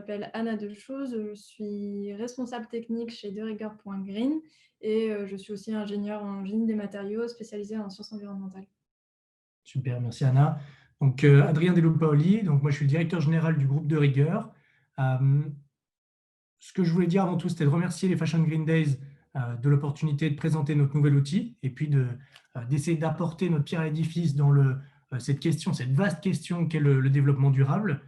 m'appelle Anna Deschaux, je suis responsable technique chez derigueur.green et je suis aussi ingénieure en génie des matériaux spécialisée en sciences environnementales. Super, merci Anna. Donc, Adrien Dello Paoli, donc moi je suis le directeur général du groupe de rigueur. Ce que je voulais dire avant tout, c'était de remercier les Fashion Green Days de l'opportunité de présenter notre nouvel outil et puis d'essayer d'apporter notre pierre à l'édifice dans cette question, cette vaste question qu'est le développement durable.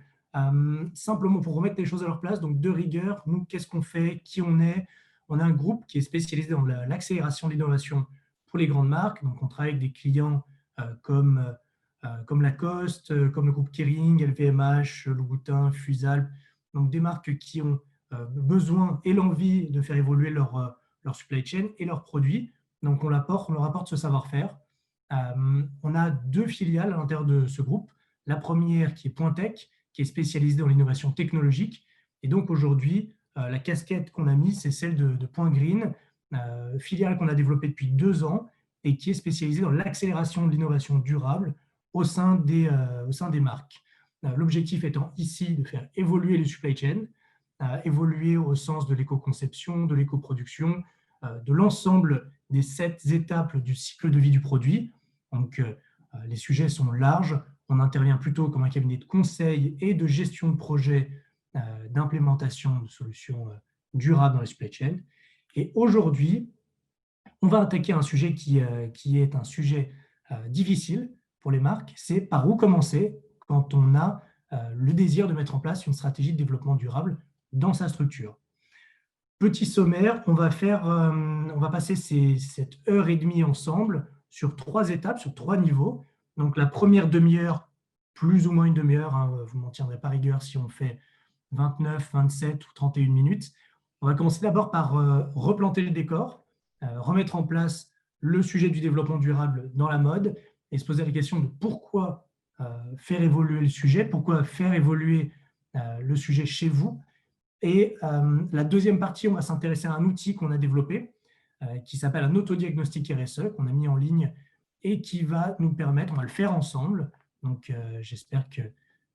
Simplement pour remettre les choses à leur place, donc de rigueur, nous, qu'est-ce qu'on fait, qui on est? On a un groupe qui est spécialisé dans l'accélération de l'innovation pour les grandes marques. Donc, on travaille avec des clients comme Lacoste, comme le groupe Kering, LVMH, Louboutin, Fusalp, donc des marques qui ont besoin et l'envie de faire évoluer leur supply chain et leurs produits. Donc, on leur apporte ce savoir-faire. On a 2 filiales à l'intérieur de ce groupe. La première qui est Pointech, qui est spécialisée dans l'innovation technologique. Et donc, aujourd'hui, la casquette qu'on a mise, c'est celle de Point Green, filiale qu'on a développée depuis 2 ans et qui est spécialisée dans l'accélération de l'innovation durable au sein des marques. L'objectif étant ici de faire évoluer les supply chains, évoluer au sens de l'éco-conception, de l'éco-production, de l'ensemble des 7 étapes du cycle de vie du produit. Donc, les sujets sont larges. On intervient plutôt comme un cabinet de conseil et de gestion de projets d'implémentation de solutions durables dans la supply chain. Et aujourd'hui, on va attaquer un sujet qui est un sujet difficile pour les marques. C'est par où commencer quand on a le désir de mettre en place une stratégie de développement durable dans sa structure. Petit sommaire, on va passer cette heure et demie ensemble sur 3 étapes, sur 3 niveaux. Donc la première demi-heure, plus ou moins une demi-heure, hein, vous ne m'en tiendrez pas rigueur si on fait 29, 27 ou 31 minutes. On va commencer d'abord par replanter le décor, remettre en place le sujet du développement durable dans la mode et se poser la question de pourquoi faire évoluer le sujet, pourquoi faire évoluer le sujet chez vous. Et la deuxième partie, on va s'intéresser à un outil qu'on a développé qui s'appelle un autodiagnostic RSE qu'on a mis en ligne et qui va nous permettre, on va le faire ensemble. Donc, j'espère que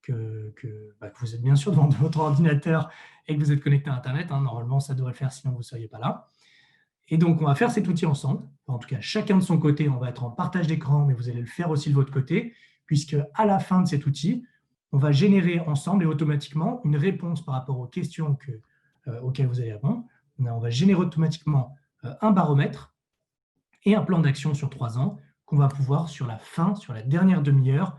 vous êtes bien sûr devant votre ordinateur et que vous êtes connecté à Internet. Hein. Normalement, ça devrait le faire, sinon vous ne seriez pas là. Et donc, on va faire cet outil ensemble. En tout cas, chacun de son côté, on va être en partage d'écran, mais vous allez le faire aussi de votre côté, puisque à la fin de cet outil, on va générer ensemble et automatiquement une réponse par rapport aux questions auxquelles vous allez répondre. On va générer automatiquement un baromètre et un plan d'action sur 3 ans qu'on va pouvoir, sur la fin, sur la dernière demi-heure,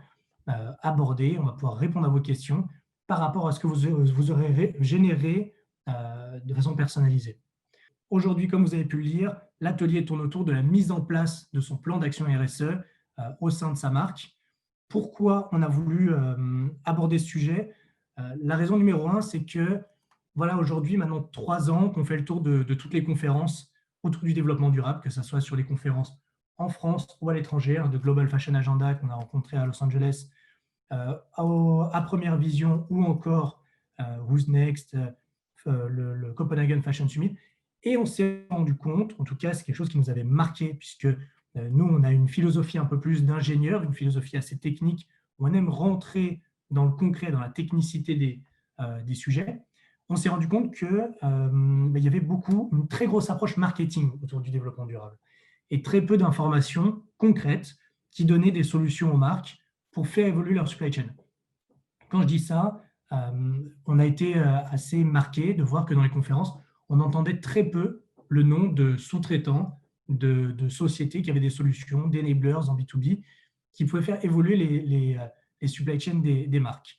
aborder. On va pouvoir répondre à vos questions par rapport à ce que vous aurez généré de façon personnalisée. Aujourd'hui, comme vous avez pu le lire, l'atelier tourne autour de la mise en place de son plan d'action RSE au sein de sa marque. Pourquoi on a voulu aborder ce sujet? La raison numéro 1, c'est que voilà, aujourd'hui, maintenant 3 ans qu'on fait le tour de toutes les conférences autour du développement durable, que ce soit sur les conférences en France ou à l'étranger, hein, de Global Fashion Agenda qu'on a rencontré à Los Angeles, à Première Vision ou encore Who's Next, le Copenhagen Fashion Summit. Et on s'est rendu compte, en tout cas, c'est quelque chose qui nous avait marqué, puisque nous, on a une philosophie un peu plus d'ingénieur, une philosophie assez technique, où on aime rentrer dans le concret, dans la technicité des sujets. On s'est rendu compte qu'il y avait une très grosse approche marketing autour du développement durable et très peu d'informations concrètes qui donnaient des solutions aux marques pour faire évoluer leur supply chain. Quand je dis ça, on a été assez marqué de voir que dans les conférences, on entendait très peu le nom de sous-traitants, de sociétés qui avaient des solutions, d'enablers en B2B, qui pouvaient faire évoluer les supply chains des marques.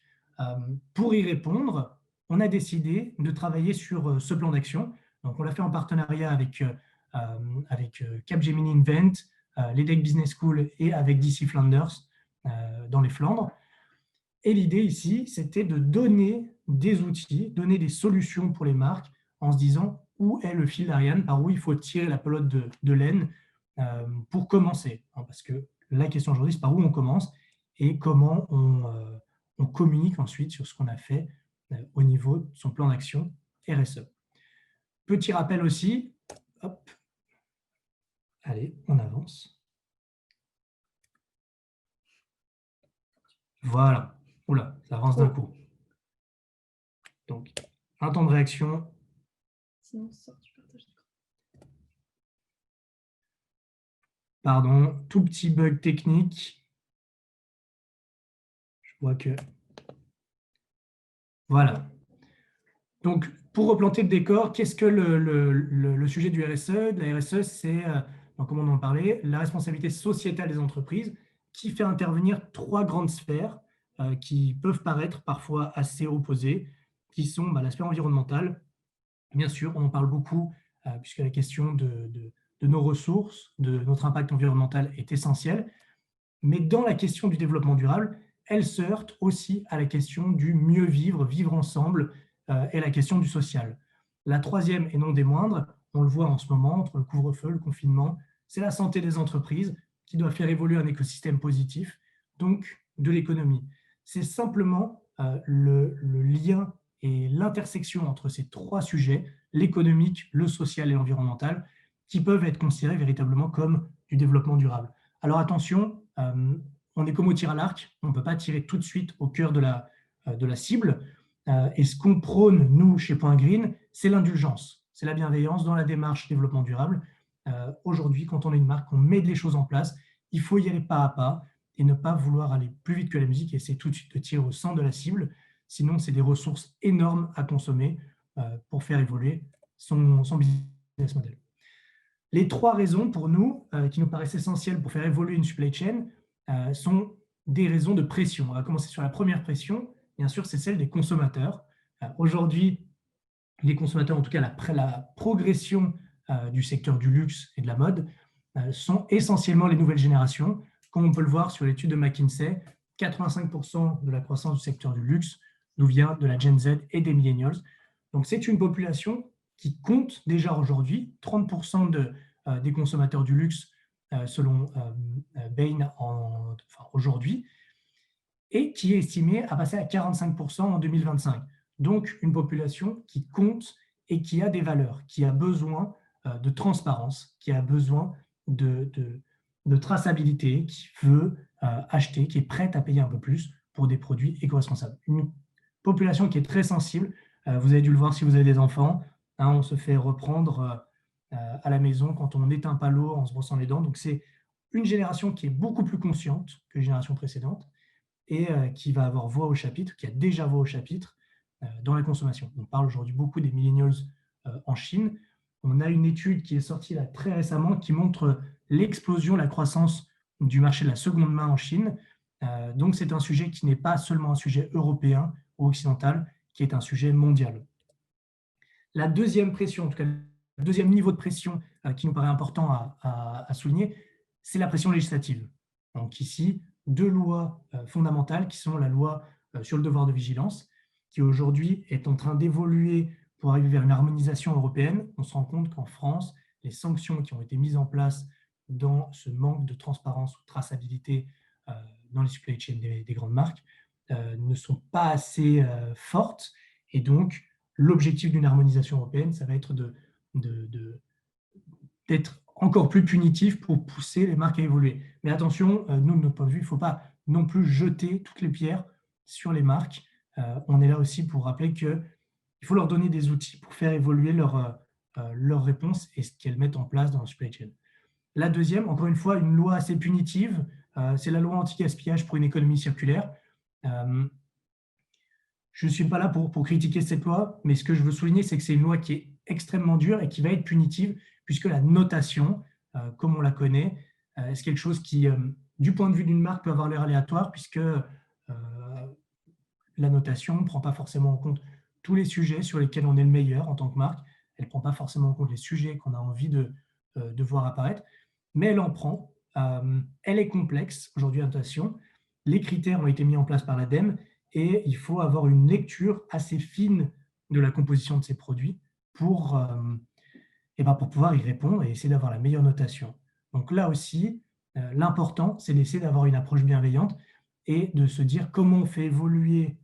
Pour y répondre, on a décidé de travailler sur ce plan d'action. Donc, on l'a fait en partenariat avec Capgemini Invent, l'EDEC Business School et avec DC Flanders dans les Flandres. Et l'idée ici, c'était de donner des outils, donner des solutions pour les marques en se disant où est le fil d'Ariane, par où il faut tirer la pelote de laine pour commencer. Parce que la question aujourd'hui, c'est par où on commence et comment on communique ensuite sur ce qu'on a fait au niveau de son plan d'action RSE. Petit rappel aussi, hop, allez, on avance. Voilà, oula, ça avance d'un coup. Donc, Un temps de réaction. Sinon, sort du partage d'écran. Pardon, tout petit bug technique. Je vois que... Voilà. Donc, pour replanter le décor, qu'est-ce que le sujet du RSE? De la RSE, c'est, comme on en parlait, la responsabilité sociétale des entreprises qui fait intervenir trois grandes sphères qui peuvent paraître parfois assez opposées, qui sont la sphère environnementale. Bien sûr, on en parle beaucoup puisque la question de nos ressources, de notre impact environnemental est essentielle. Mais dans la question du développement durable, elle se heurte aussi à la question du mieux vivre, vivre ensemble, et la question du social. La troisième, et non des moindres, on le voit en ce moment, entre le couvre-feu, le confinement, c'est la santé des entreprises qui doit faire évoluer un écosystème positif, donc de l'économie. C'est simplement le lien et l'intersection entre ces trois sujets, l'économique, le social et l'environnemental, qui peuvent être considérés véritablement comme du développement durable. Alors attention, on est comme au tir à l'arc, on ne peut pas tirer tout de suite au cœur de la cible. Et ce qu'on prône, nous, chez Point Green, c'est l'indulgence, c'est la bienveillance dans la démarche développement durable. Aujourd'hui, quand on est une marque, on met les choses en place, il faut y aller pas à pas et ne pas vouloir aller plus vite que la musique et essayer tout de suite de tirer au centre de la cible. Sinon, c'est des ressources énormes à consommer pour faire évoluer son business model. Les trois raisons pour nous, qui nous paraissent essentielles pour faire évoluer une supply chain, sont des raisons de pression. On va commencer sur la première pression, bien sûr, c'est celle des consommateurs. Aujourd'hui, les consommateurs, en tout cas la progression du secteur du luxe et de la mode, sont essentiellement les nouvelles générations. Comme on peut le voir sur l'étude de McKinsey, 85% de la croissance du secteur du luxe nous vient de la Gen Z et des millennials. Donc c'est une population qui compte déjà aujourd'hui, 30% des consommateurs du luxe selon Bain aujourd'hui, et qui est estimée à passer à 45% en 2025. Donc une population qui compte et qui a des valeurs, qui a besoin de transparence, qui a besoin de traçabilité, qui veut acheter, qui est prête à payer un peu plus pour des produits éco-responsables. Une population qui est très sensible. Vous avez dû le voir si vous avez des enfants. Hein, on se fait reprendre à la maison quand on n'éteint pas l'eau en se brossant les dents. Donc c'est une génération qui est beaucoup plus consciente que les générations précédentes et qui va avoir voix au chapitre, qui a déjà voix au chapitre dans la consommation. On parle aujourd'hui beaucoup des millennials en Chine. On a une étude qui est sortie là très récemment qui montre l'explosion, la croissance du marché de la seconde main en Chine. Donc c'est un sujet qui n'est pas seulement un sujet européen ou occidental, qui est un sujet mondial. La deuxième pression, en tout cas le deuxième niveau de pression qui nous paraît important à souligner, c'est la pression législative. Donc ici, deux lois fondamentales qui sont la loi sur le devoir de vigilance, qui aujourd'hui est en train d'évoluer pour arriver vers une harmonisation européenne. On se rend compte qu'en France, les sanctions qui ont été mises en place dans ce manque de transparence ou de traçabilité dans les supply chains des grandes marques ne sont pas assez fortes. Et donc, l'objectif d'une harmonisation européenne, ça va être d'être encore plus punitif pour pousser les marques à évoluer. Mais attention, nous, de notre point de vue, il ne faut pas non plus jeter toutes les pierres sur les marques. On est là aussi pour rappeler qu'il faut leur donner des outils pour faire évoluer leurs réponses et ce qu'elles mettent en place dans la supply chain. La deuxième, encore une fois, une loi assez punitive, c'est la loi anti-gaspillage pour une économie circulaire. Je ne suis pas là pour critiquer cette loi, mais ce que je veux souligner, c'est que c'est une loi qui est extrêmement dure et qui va être punitive, puisque la notation, comme on la connaît, c'est quelque chose qui, du point de vue d'une marque, peut avoir l'air aléatoire, puisque la notation ne prend pas forcément en compte tous les sujets sur lesquels on est le meilleur en tant que marque. Elle ne prend pas forcément en compte les sujets qu'on a envie de voir apparaître, mais elle en prend. Elle est complexe, aujourd'hui, la notation. Les critères ont été mis en place par l'ADEME, et il faut avoir une lecture assez fine de la composition de ces produits pour pouvoir y répondre et essayer d'avoir la meilleure notation. Donc là aussi, l'important, c'est d'essayer d'avoir une approche bienveillante et de se dire comment on fait évoluer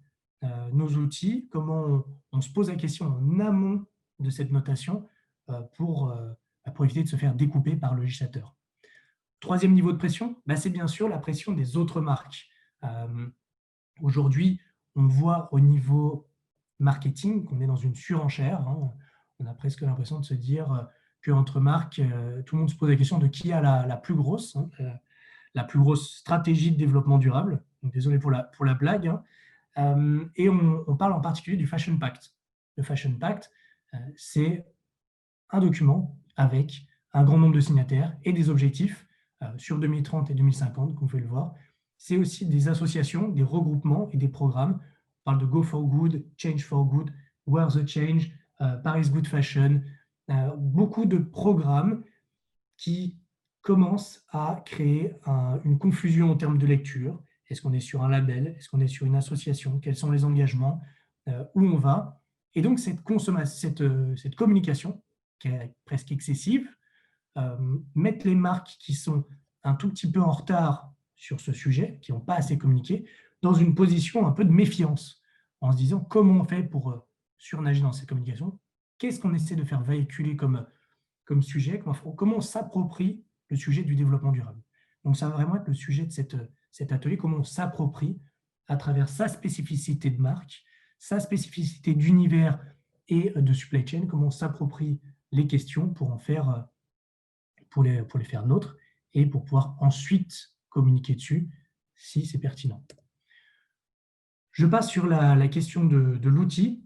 nos outils, comment on se pose la question en amont de cette notation pour éviter de se faire découper par le législateur. Troisième niveau de pression, c'est bien sûr la pression des autres marques. Aujourd'hui, on voit au niveau marketing, qu'on est dans une surenchère. Hein. On a presque l'impression de se dire qu'entre marques, tout le monde se pose la question de qui a la plus grosse, hein, la plus grosse stratégie de développement durable. Donc, désolé pour la blague. Hein. Et on parle en particulier du Fashion Pact. Le Fashion Pact, c'est un document avec un grand nombre de signataires et des objectifs sur 2030 et 2050, comme vous pouvez le voir. C'est aussi des associations, des regroupements et des programmes. On parle de Go for Good, Change for Good, Wear the Change, Paris Good Fashion, beaucoup de programmes qui commencent à créer une confusion en termes de lecture. Est-ce qu'on est sur un label? Est-ce qu'on est sur une association? Quels sont les engagements? Où on va? Et donc, cette communication, qui est presque excessive, mettre les marques qui sont un tout petit peu en retard sur ce sujet, qui n'ont pas assez communiqué, dans une position un peu de méfiance, en se disant comment on fait pour surnager dans cette communication, qu'est-ce qu'on essaie de faire véhiculer comme sujet, comment on s'approprie le sujet du développement durable. Donc ça va vraiment être le sujet de cet atelier, comment on s'approprie à travers sa spécificité de marque, sa spécificité d'univers et de supply chain, comment on s'approprie les questions pour en faire, pour les faire nôtres et pour pouvoir ensuite communiquer dessus si c'est pertinent. Je passe sur la question de l'outil.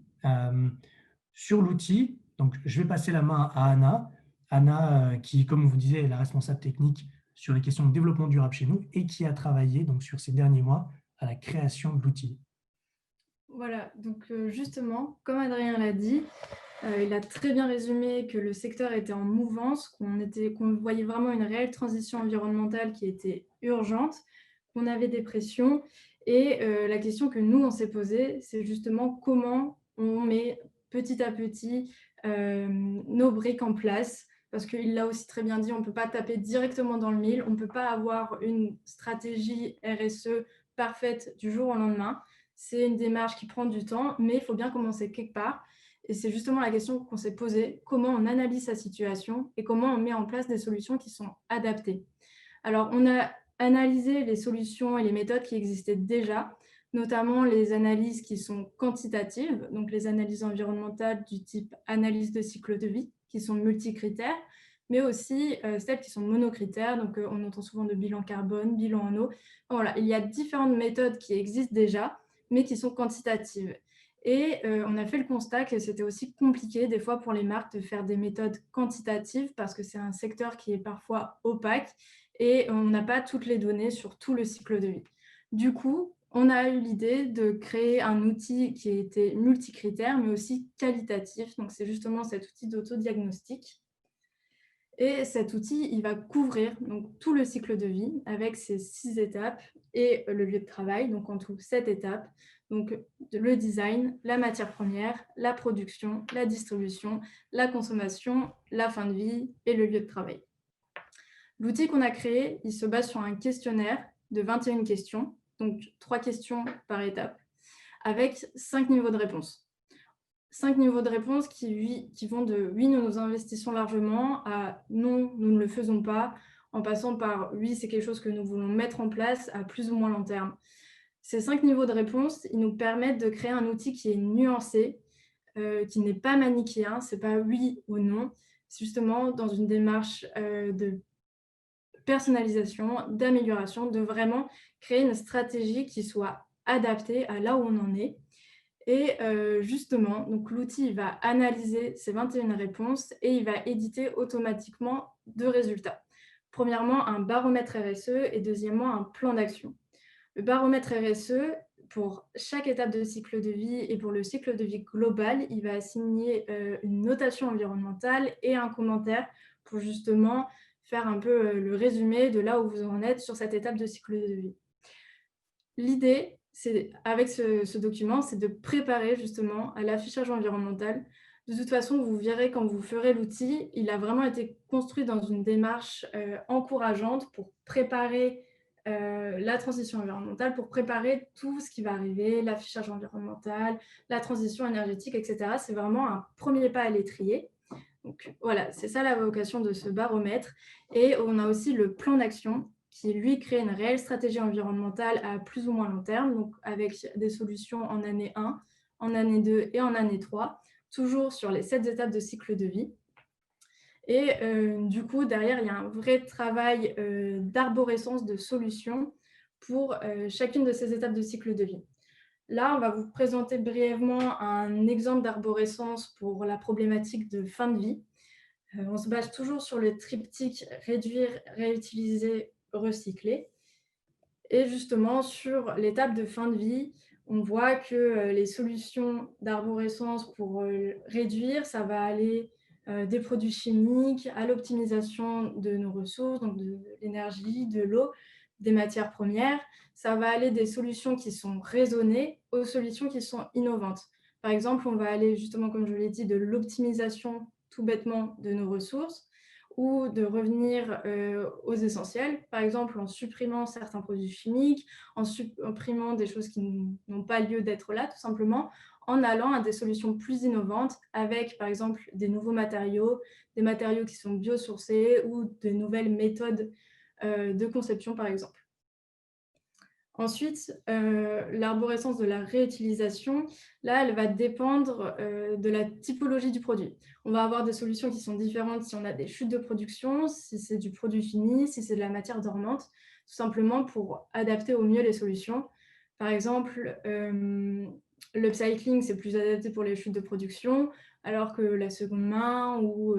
Sur l'outil, donc je vais passer la main à Anna. Anna, qui, comme on vous disait, est la responsable technique sur les questions de développement durable chez nous et qui a travaillé donc, sur ces derniers mois à la création de l'outil. Voilà, donc justement, comme Adrien l'a dit, il a très bien résumé que le secteur était en mouvance, qu'on voyait vraiment une réelle transition environnementale qui était urgente, qu'on avait des pressions. Et la question que nous, on s'est posée, c'est justement comment on met petit à petit nos briques en place. Parce qu'il l'a aussi très bien dit, on ne peut pas taper directement dans le mille, on ne peut pas avoir une stratégie RSE parfaite du jour au lendemain. C'est une démarche qui prend du temps, mais il faut bien commencer quelque part. Et c'est justement la question qu'on s'est posée, comment on analyse sa situation et comment on met en place des solutions qui sont adaptées. Alors, on a analysé les solutions et les méthodes qui existaient déjà, notamment les analyses qui sont quantitatives, donc les analyses environnementales du type analyse de cycle de vie, qui sont multicritères, mais aussi celles qui sont monocritères, donc on entend souvent de bilan carbone, bilan en eau. Voilà, il y a différentes méthodes qui existent déjà, mais qui sont quantitatives. Et on a fait le constat que c'était aussi compliqué des fois pour les marques de faire des méthodes quantitatives parce que c'est un secteur qui est parfois opaque et on n'a pas toutes les données sur tout le cycle de vie. Du coup, on a eu l'idée de créer un outil qui était multicritère mais aussi qualitatif. Donc c'est justement cet outil d'autodiagnostic. Et cet outil, il va couvrir donc, tout le cycle de vie avec ses 6 étapes et le lieu de travail, donc en tout 7 étapes. Donc le design, la matière première, la production, la distribution, la consommation, la fin de vie et le lieu de travail. L'outil qu'on a créé, il se base sur un questionnaire de 21 questions, donc 3 questions par étape, avec 5 niveaux de réponse. 5 niveaux de réponse qui vont de « oui, nous nous investissons largement » à « non, nous ne le faisons pas », en passant par « oui, c'est quelque chose que nous voulons mettre en place à plus ou moins long terme ». Ces 5 niveaux de réponse, ils nous permettent de créer un outil qui est nuancé, qui n'est pas manichéen, ce n'est pas oui ou non, c'est justement dans une démarche de personnalisation, d'amélioration, de vraiment créer une stratégie qui soit adaptée à là où on en est. Et justement, donc l'outil va analyser ces 21 réponses et il va éditer automatiquement 2 résultats. Premièrement, un baromètre RSE et deuxièmement, un plan d'action. Le baromètre RSE, pour chaque étape de cycle de vie et pour le cycle de vie global, il va assigner une notation environnementale et un commentaire pour justement faire un peu le résumé de là où vous en êtes sur cette étape de cycle de vie. L'idée, avec ce document, c'est de préparer justement à l'affichage environnemental. De toute façon, vous verrez quand vous ferez l'outil, il a vraiment été construit dans une démarche encourageante pour préparer la transition environnementale, pour préparer tout ce qui va arriver, l'affichage environnemental, la transition énergétique, etc. C'est vraiment un premier pas à l'étrier. Donc voilà, c'est ça la vocation de ce baromètre. Et on a aussi le plan d'action qui, lui, crée une réelle stratégie environnementale à plus ou moins long terme, donc avec des solutions en année 1, en année 2 et en année 3, toujours sur les 7 étapes de cycle de vie. Et du coup, derrière, il y a un vrai travail d'arborescence de solutions pour chacune de ces étapes de cycle de vie. Là, on va vous présenter brièvement un exemple d'arborescence pour la problématique de fin de vie. On se base toujours sur le triptyque réduire, réutiliser, recycler. Et justement, sur l'étape de fin de vie, on voit que les solutions d'arborescence pour réduire, ça va aller des produits chimiques à l'optimisation de nos ressources, donc de l'énergie, de l'eau, des matières premières. Ça va aller des solutions qui sont raisonnées aux solutions qui sont innovantes. Par exemple, on va aller justement, comme je l'ai dit, de l'optimisation tout bêtement de nos ressources ou de revenir aux essentiels, par exemple en supprimant certains produits chimiques, en supprimant des choses qui n'ont pas lieu d'être là, tout simplement, en allant à des solutions plus innovantes avec, par exemple, des nouveaux matériaux, des matériaux qui sont biosourcés ou de nouvelles méthodes de conception, par exemple. Ensuite, l'arborescence de la réutilisation, là, elle va dépendre de la typologie du produit. On va avoir des solutions qui sont différentes si on a des chutes de production, si c'est du produit fini, si c'est de la matière dormante, tout simplement pour adapter au mieux les solutions. Par exemple, l'upcycling, c'est plus adapté pour les chutes de production, alors que la seconde main ou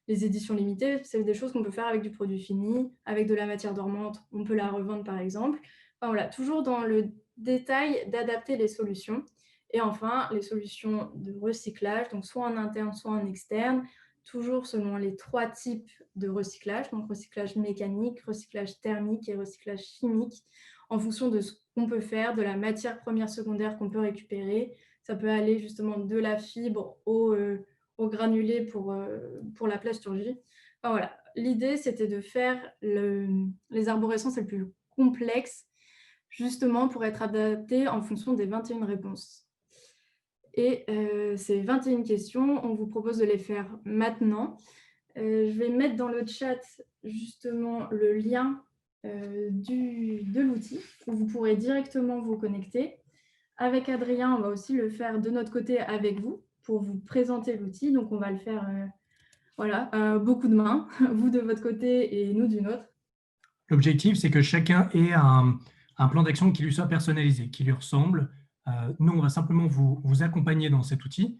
les éditions limitées, c'est des choses qu'on peut faire avec du produit fini, avec de la matière dormante, on peut la revendre par exemple. Enfin, voilà, toujours dans le détail d'adapter les solutions. Et enfin, les solutions de recyclage, donc soit en interne, soit en externe, toujours selon les 3 types de recyclage, donc recyclage mécanique, recyclage thermique et recyclage chimique, en fonction de ce qu'on peut faire, de la matière première secondaire qu'on peut récupérer. Ça peut aller justement de la fibre au granulé pour la plasturgie. Enfin, voilà. L'idée, c'était de faire les arborescences les plus complexes, justement pour être adapté en fonction des 21 réponses. Et ces 21 questions, on vous propose de les faire maintenant. Je vais mettre dans le chat justement le lien de l'outil où vous pourrez directement vous connecter. Avec Adrien, on va aussi le faire de notre côté avec vous pour vous présenter l'outil. Donc, on va le faire beaucoup de mains, vous de votre côté et nous du nôtre. L'objectif, c'est que chacun ait un plan d'action qui lui soit personnalisé, qui lui ressemble. Nous, on va simplement vous accompagner dans cet outil.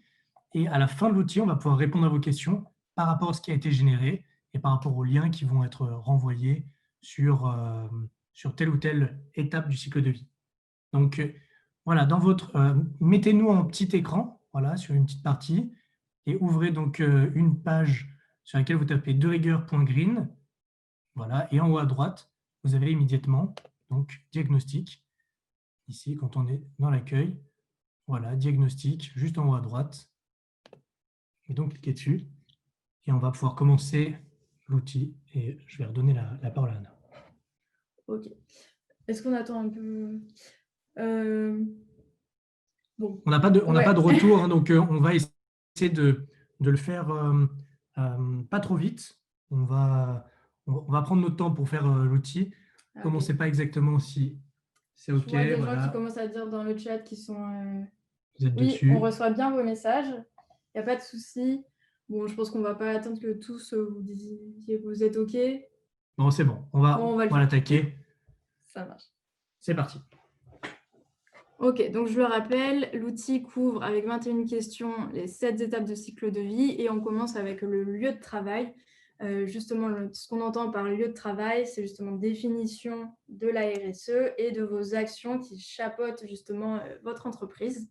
Et à la fin de l'outil, on va pouvoir répondre à vos questions par rapport à ce qui a été généré et par rapport aux liens qui vont être renvoyés sur telle ou telle étape du cycle de vie. Donc, voilà, mettez-nous en petit écran, voilà, sur une petite partie, et ouvrez donc une page sur laquelle vous tapez derigueur.green. Voilà, et en haut à droite, vous avez immédiatement donc diagnostic. Ici, quand on est dans l'accueil, voilà, diagnostic, juste en haut à droite. Et donc, cliquez dessus. Et on va pouvoir commencer l'outil. Et je vais redonner la parole à Anna. Ok. Est-ce qu'on attend un peu Bon. On n'a pas de retour, hein, donc on va essayer de le faire pas trop vite. On va prendre notre temps pour faire l'outil. Comme on ne sait pas exactement si c'est OK. Je vois des gens qui commencent à dire dans le chat qui sont... Vous êtes oui, dessus. on reçoit bien vos messages. Il n'y a pas de souci. Bon, je pense qu'on ne va pas attendre que tous vous disiez que vous êtes OK. Bon, c'est bon. On va l'attaquer. Ça marche. C'est parti. Ok, donc je le rappelle, l'outil couvre avec 21 questions les 7 étapes de cycle de vie et on commence avec le lieu de travail. Justement, ce qu'on entend par lieu de travail, c'est justement définition de la RSE et de vos actions qui chapeautent justement votre entreprise.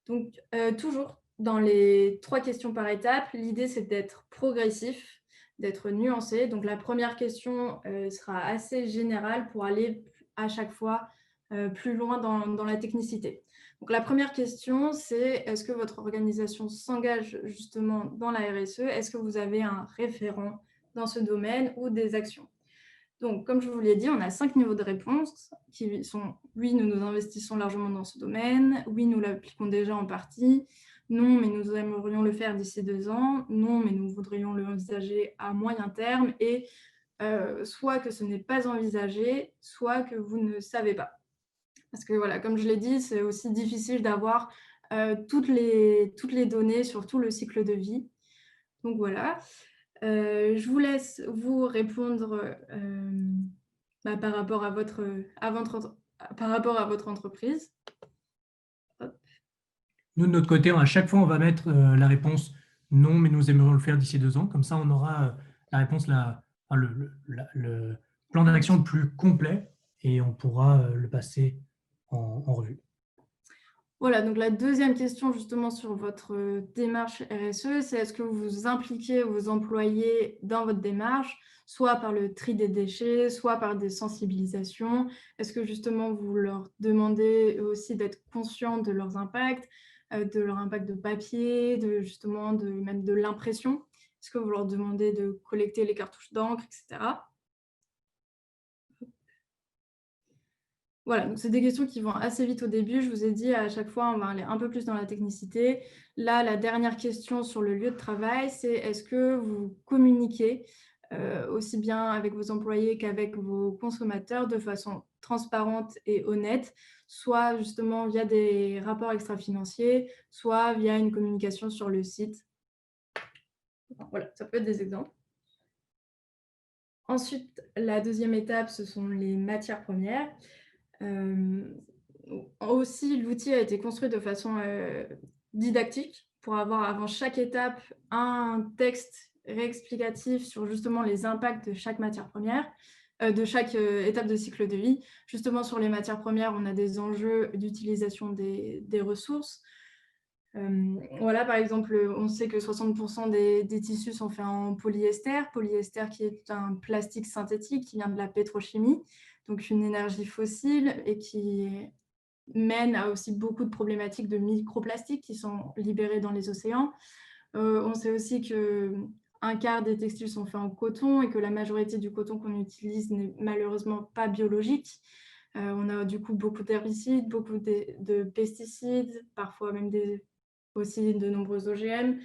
Donc, toujours dans les 3 questions par étape, l'idée c'est d'être progressif, d'être nuancé. Donc, la première question sera assez générale pour aller à chaque fois plus loin dans la technicité. Donc, la première question, c'est est-ce que votre organisation s'engage justement dans la RSE? Est-ce que vous avez un référent dans ce domaine ou des actions? Donc, comme je vous l'ai dit, on a 5 niveaux de réponse qui sont « oui, nous nous investissons largement dans ce domaine »,« oui, nous l'appliquons déjà en partie »,« non, mais nous aimerions le faire d'ici 2 ans »,« non, mais nous voudrions le envisager à moyen terme » et soit que ce n'est pas envisagé, soit que vous ne savez pas. Parce que voilà, comme je l'ai dit, c'est aussi difficile d'avoir toutes les données sur tout le cycle de vie. Donc voilà. Je vous laisse vous répondre par rapport à votre entreprise. Hop. Nous, de notre côté, à chaque fois, on va mettre la réponse non, mais nous aimerions le faire d'ici 2 ans. Comme ça, on aura la réponse, le plan d'action le plus complet et on pourra le passer en revue. Voilà, donc la deuxième question justement sur votre démarche RSE, c'est est-ce que vous impliquez vos employés dans votre démarche, soit par le tri des déchets, soit par des sensibilisations? Est-ce que justement vous leur demandez aussi d'être conscients de leurs impacts, de leur impact de papier, même de l'impression? Est-ce que vous leur demandez de collecter les cartouches d'encre, etc. Voilà, donc c'est des questions qui vont assez vite au début. Je vous ai dit, à chaque fois, on va aller un peu plus dans la technicité. Là, la dernière question sur le lieu de travail, c'est est-ce que vous communiquez aussi bien avec vos employés qu'avec vos consommateurs de façon transparente et honnête, soit justement via des rapports extra-financiers, soit via une communication sur le site. Enfin, voilà, ça peut être des exemples. Ensuite, la deuxième étape, ce sont les matières premières. Aussi, l'outil a été construit de façon didactique pour avoir avant chaque étape un texte réexplicatif sur justement les impacts de chaque matière première, de chaque étape de cycle de vie. Justement, sur les matières premières, on a des enjeux d'utilisation des ressources. Voilà, par exemple, on sait que 60% des tissus sont faits en polyester qui est un plastique synthétique qui vient de la pétrochimie, donc une énergie fossile et qui mène à aussi beaucoup de problématiques de microplastiques qui sont libérés dans les océans. On sait aussi qu'un quart des textiles sont faits en coton et que la majorité du coton qu'on utilise n'est malheureusement pas biologique. On a du coup beaucoup d'herbicides, beaucoup de pesticides, parfois même aussi de nombreux OGM,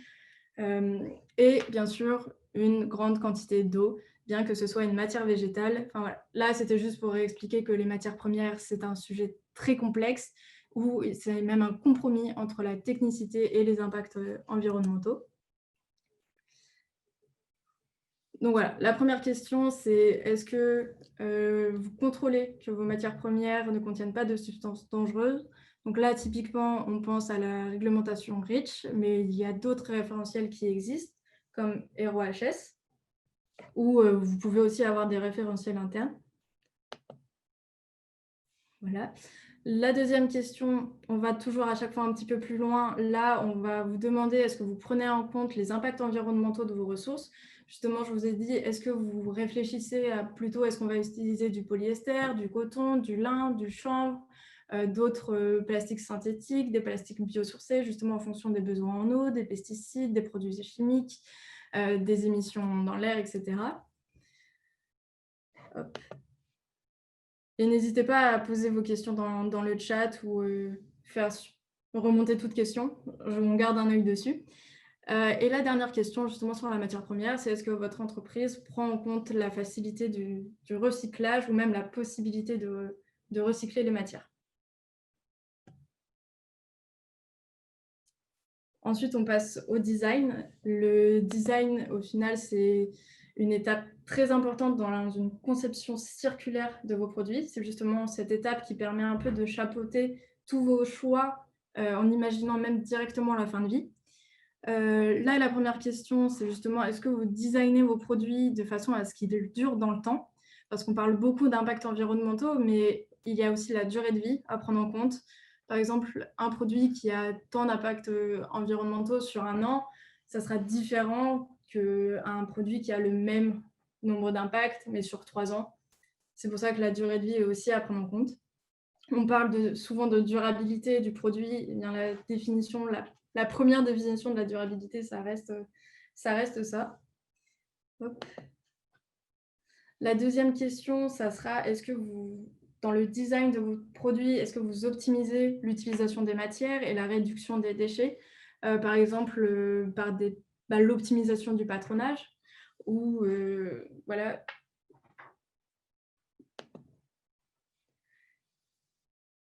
et bien sûr une grande quantité d'eau, bien que ce soit une matière végétale. Enfin, voilà. Là, c'était juste pour expliquer que les matières premières, c'est un sujet très complexe, où c'est même un compromis entre la technicité et les impacts environnementaux. Donc voilà, la première question, c'est est-ce que vous contrôlez que vos matières premières ne contiennent pas de substances dangereuses? Donc là, typiquement, on pense à la réglementation REACH, mais il y a d'autres référentiels qui existent, comme RoHS, ou vous pouvez aussi avoir des référentiels internes. Voilà. La deuxième question, on va toujours à chaque fois un petit peu plus loin. Là, on va vous demander est-ce que vous prenez en compte les impacts environnementaux de vos ressources? Justement, je vous ai dit, est-ce que vous réfléchissez à plutôt est-ce qu'on va utiliser du polyester, du coton, du lin, du chanvre, d'autres plastiques synthétiques, des plastiques biosourcés, justement en fonction des besoins en eau, des pesticides, des produits chimiques, des émissions dans l'air, etc. Hop. Et n'hésitez pas à poser vos questions dans le chat ou faire remonter toutes questions. On garde un œil dessus. Et la dernière question, justement, sur la matière première, c'est est-ce que votre entreprise prend en compte la facilité du recyclage ou même la possibilité de recycler les matières? Ensuite, on passe au design. Le design, au final, c'est une étape très importante dans une conception circulaire de vos produits. C'est justement cette étape qui permet un peu de chapeauter tous vos choix en imaginant même directement la fin de vie. Là, la première question, c'est justement est-ce que vous designez vos produits de façon à ce qu'ils durent dans le temps? Parce qu'on parle beaucoup d'impacts environnementaux, mais il y a aussi la durée de vie à prendre en compte. Par exemple, un produit qui a tant d'impacts environnementaux sur un an, ça sera différent qu'un produit qui a le même nombre d'impacts, mais sur 3 ans. C'est pour ça que la durée de vie est aussi à prendre en compte. On parle souvent de durabilité du produit. Eh bien, la première définition de la durabilité, ça reste ça. Hop. La deuxième question, ça sera est-ce que dans le design de vos produits, est-ce que vous optimisez l'utilisation des matières et la réduction des déchets, par exemple par l'optimisation du patronage ou voilà.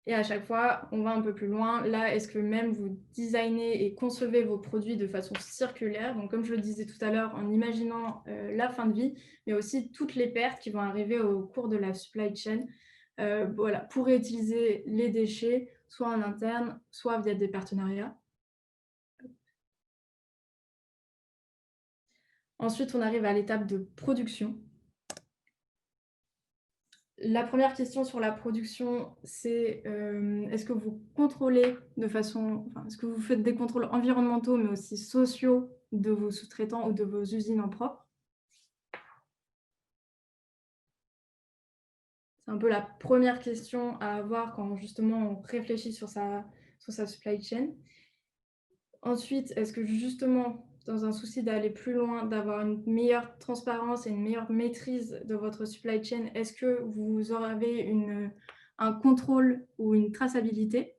Et à chaque fois, on va un peu plus loin. Là, est-ce que même vous designez et concevez vos produits de façon circulaire? Donc, comme je le disais tout à l'heure, en imaginant la fin de vie, mais aussi toutes les pertes qui vont arriver au cours de la supply chain, voilà, pour réutiliser les déchets, soit en interne, soit via des partenariats. Ensuite, on arrive à l'étape de production. La première question sur la production, c'est est-ce que vous contrôlez de façon, enfin, est-ce que vous faites des contrôles environnementaux, mais aussi sociaux de vos sous-traitants ou de vos usines en propre? C'est un peu la première question à avoir quand justement on réfléchit sur sa supply chain. Ensuite, est-ce que justement, dans un souci d'aller plus loin, d'avoir une meilleure transparence et une meilleure maîtrise de votre supply chain, est-ce que vous avez un contrôle ou une traçabilité?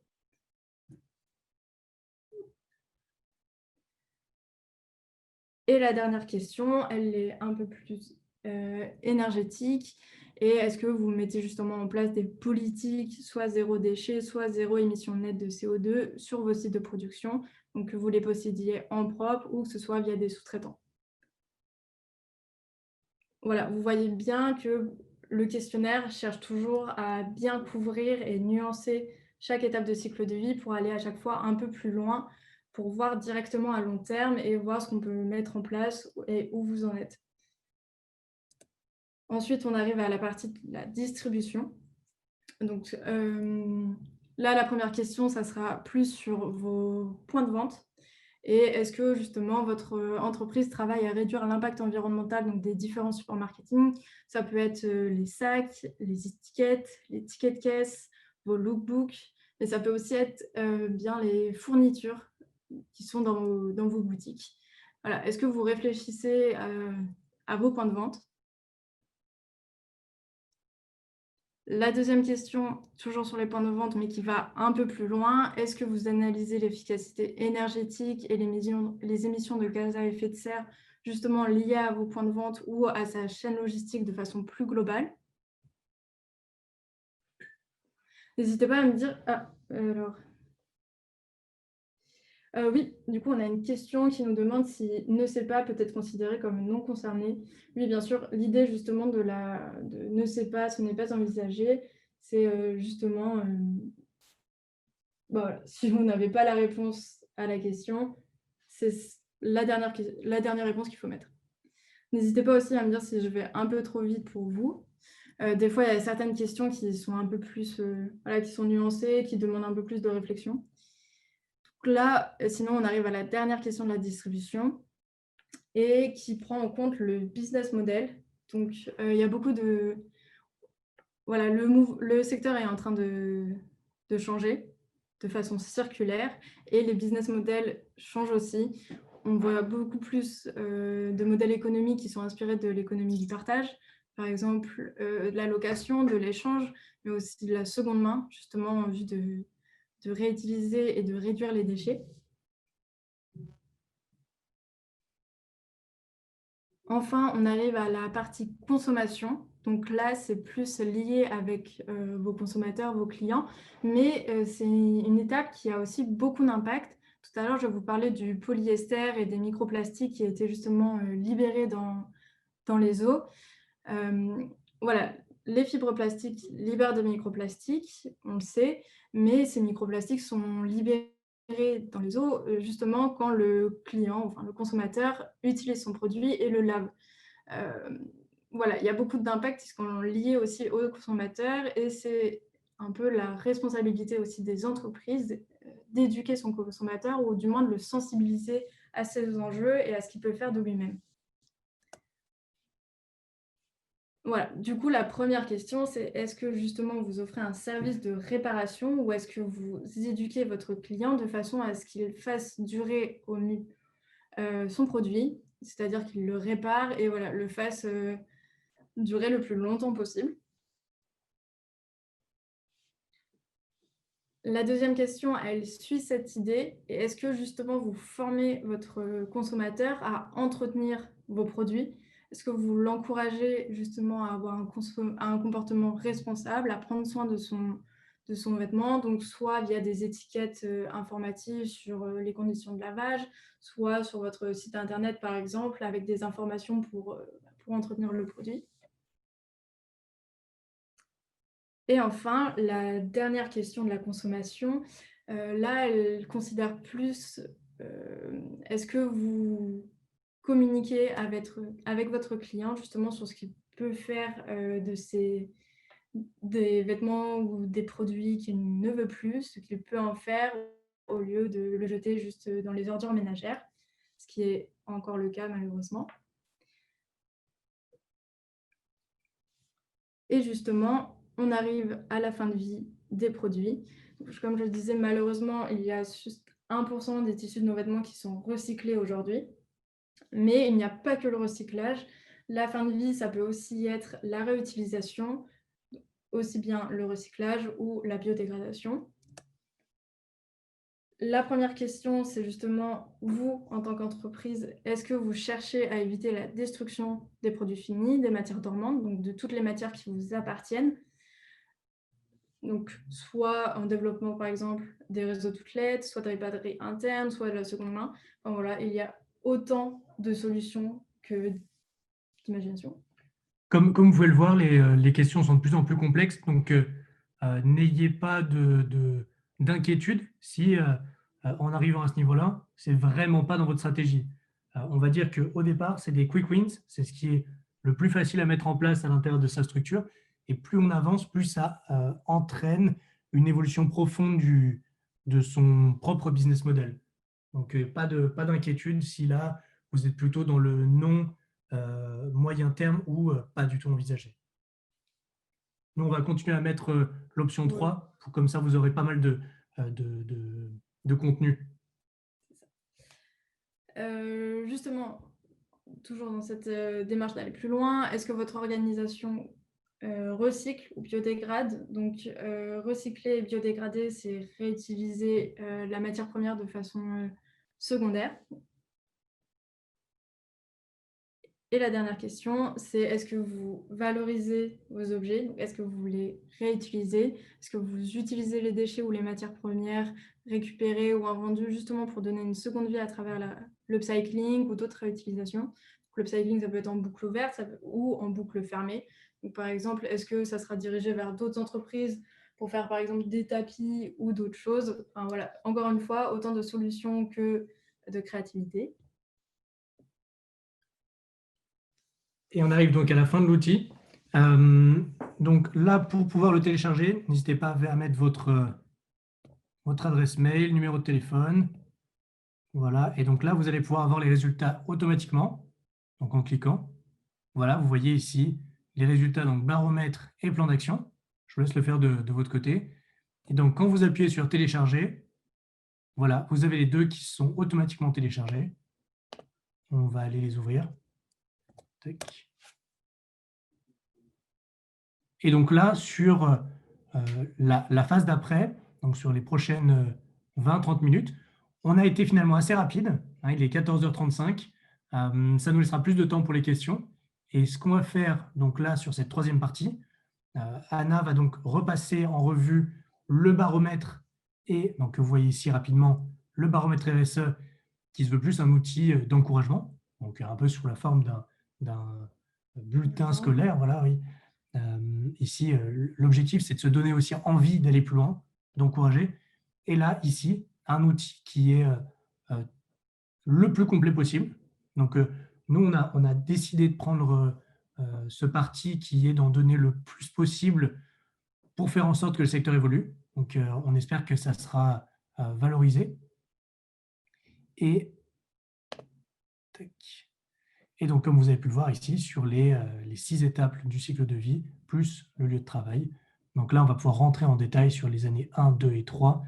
Et la dernière question, elle est un peu plus énergétique. Et est-ce que vous mettez justement en place des politiques, soit zéro déchet, soit zéro émission nette de CO2 sur vos sites de production, donc que vous les possédiez en propre ou que ce soit via des sous-traitants? Voilà, vous voyez bien que le questionnaire cherche toujours à bien couvrir et nuancer chaque étape de cycle de vie pour aller à chaque fois un peu plus loin, pour voir directement à long terme et voir ce qu'on peut mettre en place et où vous en êtes. Ensuite, on arrive à la partie de la distribution. Donc, là, la première question, ça sera plus sur vos points de vente. Et est-ce que justement votre entreprise travaille à réduire l'impact environnemental donc des différents supports marketing? Ça peut être les sacs, les étiquettes, les tickets de caisse, vos lookbooks, mais ça peut aussi être bien les fournitures qui sont dans vos boutiques. Voilà. Est-ce que vous réfléchissez à vos points de vente? La deuxième question, toujours sur les points de vente, mais qui va un peu plus loin, est-ce que vous analysez l'efficacité énergétique et les émissions de gaz à effet de serre, justement liées à vos points de vente ou à sa chaîne logistique de façon plus globale? N'hésitez pas à me dire... Ah, alors... oui, du coup, on a une question qui nous demande si ne sait pas peut être considéré comme non concerné. Oui, bien sûr, l'idée justement de ne sait pas, ce n'est pas envisagé, c'est justement... Bah, voilà, si vous n'avez pas la réponse à la question, c'est la dernière réponse qu'il faut mettre. N'hésitez pas aussi à me dire si je vais un peu trop vite pour vous. Des fois, il y a certaines questions qui sont un peu plus, voilà, qui sont nuancées, qui demandent un peu plus de réflexion. Donc là, sinon, on arrive à la dernière question de la distribution et qui prend en compte le business model. Donc, il y a beaucoup de... Voilà, le secteur est en train de changer de façon circulaire et les business models changent aussi. On voit beaucoup plus de modèles économiques qui sont inspirés de l'économie du partage, par exemple de la location, de l'échange, mais aussi de la seconde main, justement en vue de réutiliser et de réduire les déchets. Enfin, on arrive à la partie consommation. Donc là, c'est plus lié avec vos consommateurs, vos clients, mais c'est une étape qui a aussi beaucoup d'impact. Tout à l'heure, je vous parlais du polyester et des microplastiques qui étaient justement libérés dans les eaux. Voilà, les fibres plastiques libèrent des microplastiques, on le sait, mais ces microplastiques sont libérés dans les eaux justement quand le client, enfin le consommateur, utilise son produit et le lave. Voilà, il y a beaucoup d'impacts qui sont liés aussi aux consommateurs et c'est un peu la responsabilité aussi des entreprises d'éduquer son consommateur ou du moins de le sensibiliser à ces enjeux et à ce qu'il peut faire de lui-même. Voilà, du coup, la première question, c'est est-ce que justement vous offrez un service de réparation ou est-ce que vous éduquez votre client de façon à ce qu'il fasse durer au mieux son produit, c'est-à-dire qu'il le répare et voilà, le fasse durer le plus longtemps possible. La deuxième question, elle suit cette idée. Et est-ce que justement vous formez votre consommateur à entretenir vos produits? Est-ce que vous l'encouragez justement à avoir un comportement responsable, à prendre soin de de son vêtement, donc soit via des étiquettes informatives sur les conditions de lavage, soit sur votre site internet par exemple, avec des informations pour entretenir le produit. Et enfin, la dernière question de la consommation, là, elle considère plus, est-ce que vous communiquez avec votre client justement sur ce qu'il peut faire, des vêtements ou des produits qu'il ne veut plus, ce qu'il peut en faire au lieu de le jeter juste dans les ordures ménagères, ce qui est encore le cas malheureusement. Et justement, on arrive à la fin de vie des produits. Donc, comme je le disais, malheureusement, il y a juste 1% des tissus de nos vêtements qui sont recyclés aujourd'hui. Mais il n'y a pas que le recyclage. La fin de vie, ça peut aussi être la réutilisation, aussi bien le recyclage ou la biodégradation. La première question, c'est justement, vous, en tant qu'entreprise, est-ce que vous cherchez à éviter la destruction des produits finis, des matières dormantes, donc de toutes les matières qui vous appartiennent? Donc, soit en développement, par exemple, des réseaux d'outlets, soit de réparaterie interne, soit de la seconde main. Enfin, voilà, il y a autant de solutions que d'imagination. Comme vous pouvez le voir, les questions sont de plus en plus complexes, donc n'ayez pas d'inquiétude si, en arrivant à ce niveau-là, c'est vraiment pas dans votre stratégie. On va dire qu'au départ, c'est des quick wins, c'est ce qui est le plus facile à mettre en place à l'intérieur de sa structure, et plus on avance, plus ça entraîne une évolution profonde de son propre business model. Donc, pas d'inquiétude si là, vous êtes plutôt dans le non moyen terme ou pas du tout envisagé. Nous, on va continuer à mettre l'option 3, pour, comme ça, vous aurez pas mal de contenu. Justement, toujours dans cette démarche d'aller plus loin, est-ce que votre organisation recycle ou biodégrade? Donc, recycler et biodégrader, c'est réutiliser la matière première de façon secondaire. Et la dernière question, c'est est-ce que vous valorisez vos objets? Est-ce que vous les réutilisez? Est-ce que vous utilisez les déchets ou les matières premières récupérées ou invendues justement pour donner une seconde vie à travers l'upcycling ou d'autres réutilisations? L'upcycling, ça peut être en boucle ouverte ou en boucle fermée. Donc, par exemple, est-ce que ça sera dirigé vers d'autres entreprises pour faire par exemple des tapis ou d'autres choses? Enfin, voilà, encore une fois, autant de solutions que de créativité. Et on arrive donc à la fin de l'outil. Donc là, pour pouvoir le télécharger, n'hésitez pas à mettre votre adresse mail, numéro de téléphone. Voilà, et donc là, vous allez pouvoir avoir les résultats automatiquement, donc en cliquant. Voilà, vous voyez ici les résultats, donc baromètre et plan d'action. Je vous laisse le faire de votre côté. Et donc, quand vous appuyez sur télécharger, voilà, vous avez les deux qui sont automatiquement téléchargés. On va aller les ouvrir. Tac. Et donc là, sur la phase d'après, donc sur les prochaines 20-30 minutes, on a été finalement assez rapide. Hein, il est 14h35. Ça nous laissera plus de temps pour les questions. Et ce qu'on va faire donc là sur cette troisième partie, Anna va donc repasser en revue le baromètre et donc vous voyez ici rapidement le baromètre RSE qui se veut plus un outil d'encouragement, donc un peu sous la forme d'un bulletin scolaire, voilà, oui. Ici, l'objectif, c'est de se donner aussi envie d'aller plus loin, d'encourager. Et là, ici, un outil qui est le plus complet possible. Donc, nous, on a décidé de prendre ce parti qui est d'en donner le plus possible pour faire en sorte que le secteur évolue. Donc, on espère que ça sera valorisé. Et donc, comme vous avez pu le voir ici, sur les 6 étapes du cycle de vie, plus le lieu de travail. Donc là, on va pouvoir rentrer en détail sur les années 1, 2 et 3,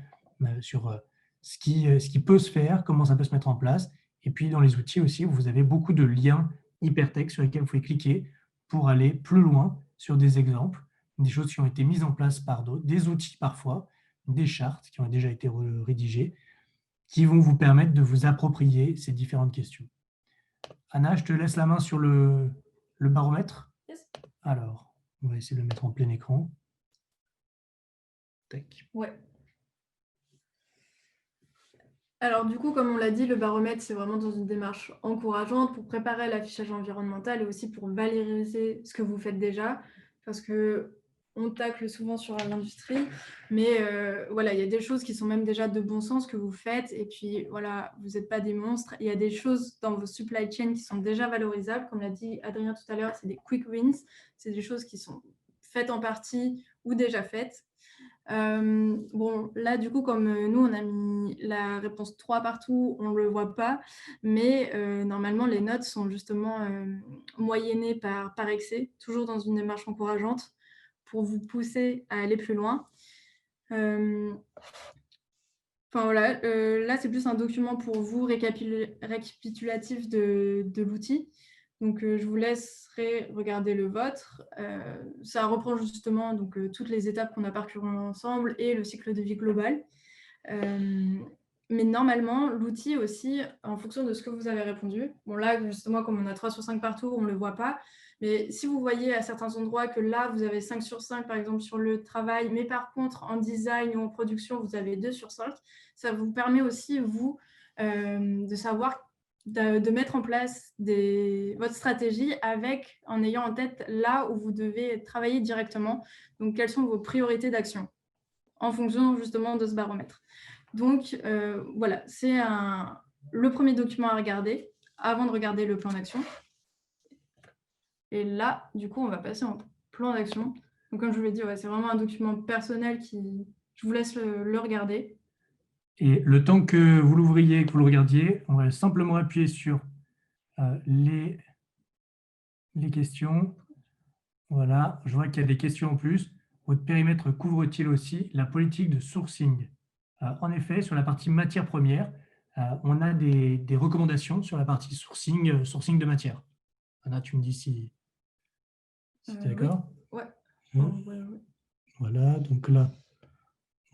sur ce qui peut se faire, comment ça peut se mettre en place. Et puis, dans les outils aussi, vous avez beaucoup de liens hypertextes sur lesquels vous pouvez cliquer pour aller plus loin sur des exemples, des choses qui ont été mises en place par d'autres, des outils parfois, des chartes qui ont déjà été rédigées, qui vont vous permettre de vous approprier ces différentes questions. Anna, je te laisse la main sur le baromètre. Yes. Alors, on va essayer de le mettre en plein écran. Tac. Ouais. Alors du coup, comme on l'a dit, le baromètre, c'est vraiment dans une démarche encourageante pour préparer l'affichage environnemental et aussi pour valoriser ce que vous faites déjà, parce qu'on tacle souvent sur l'industrie, mais voilà, il y a des choses qui sont même déjà de bon sens que vous faites, et puis voilà, vous n'êtes pas des monstres. Il y a des choses dans vos supply chains qui sont déjà valorisables, comme l'a dit Adrien tout à l'heure, c'est des quick wins, c'est des choses qui sont faites en partie ou déjà faites. Bon, là, du coup, comme nous, on a mis la réponse 3 partout, on ne le voit pas, mais normalement, les notes sont justement moyennées par excès, toujours dans une démarche encourageante pour vous pousser à aller plus loin. Enfin, voilà, là, c'est plus un document pour vous récapitulatif de l'outil. Donc, je vous laisserai regarder le vôtre. Ça reprend justement donc, toutes les étapes qu'on a parcourues ensemble et le cycle de vie global. Mais normalement, l'outil aussi, en fonction de ce que vous avez répondu, bon là, justement, comme on a 3 sur 5 partout, on ne le voit pas, mais si vous voyez à certains endroits que là, vous avez 5 sur 5, par exemple, sur le travail, mais par contre, en design ou en production, vous avez 2 sur 5, ça vous permet aussi, vous, de savoir, de mettre en place votre stratégie en ayant en tête là où vous devez travailler directement. Donc, quelles sont vos priorités d'action en fonction justement de ce baromètre. Donc, voilà, c'est le premier document à regarder avant de regarder le plan d'action. Et là, du coup, on va passer en plan d'action. Donc, comme je vous l'ai dit, ouais, c'est vraiment un document personnel qui... Je vous laisse le regarder. Et le temps que vous l'ouvriez, que vous le regardiez, on va simplement appuyer sur les questions. Voilà, je vois qu'il y a des questions en plus. Votre périmètre couvre-t-il aussi la politique de sourcing? En effet, sur la partie matière première, on a des recommandations sur la partie sourcing de matière. Anna, tu me dis si tu es d'accord? Oui. Ouais. Voilà, donc là,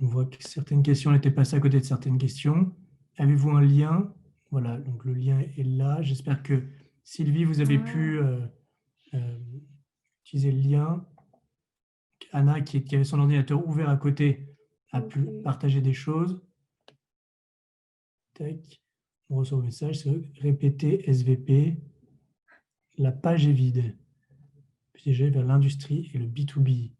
on voit que certaines questions étaient passées à côté de certaines questions. Avez-vous un lien? Voilà, donc le lien est là. J'espère que Sylvie, vous avez pu utiliser le lien. Anna, qui avait son ordinateur ouvert à côté, a pu partager des choses. Tac. On reçoit le message, c'est répéter SVP. La page est vide. Piégé vers l'industrie et le B2B.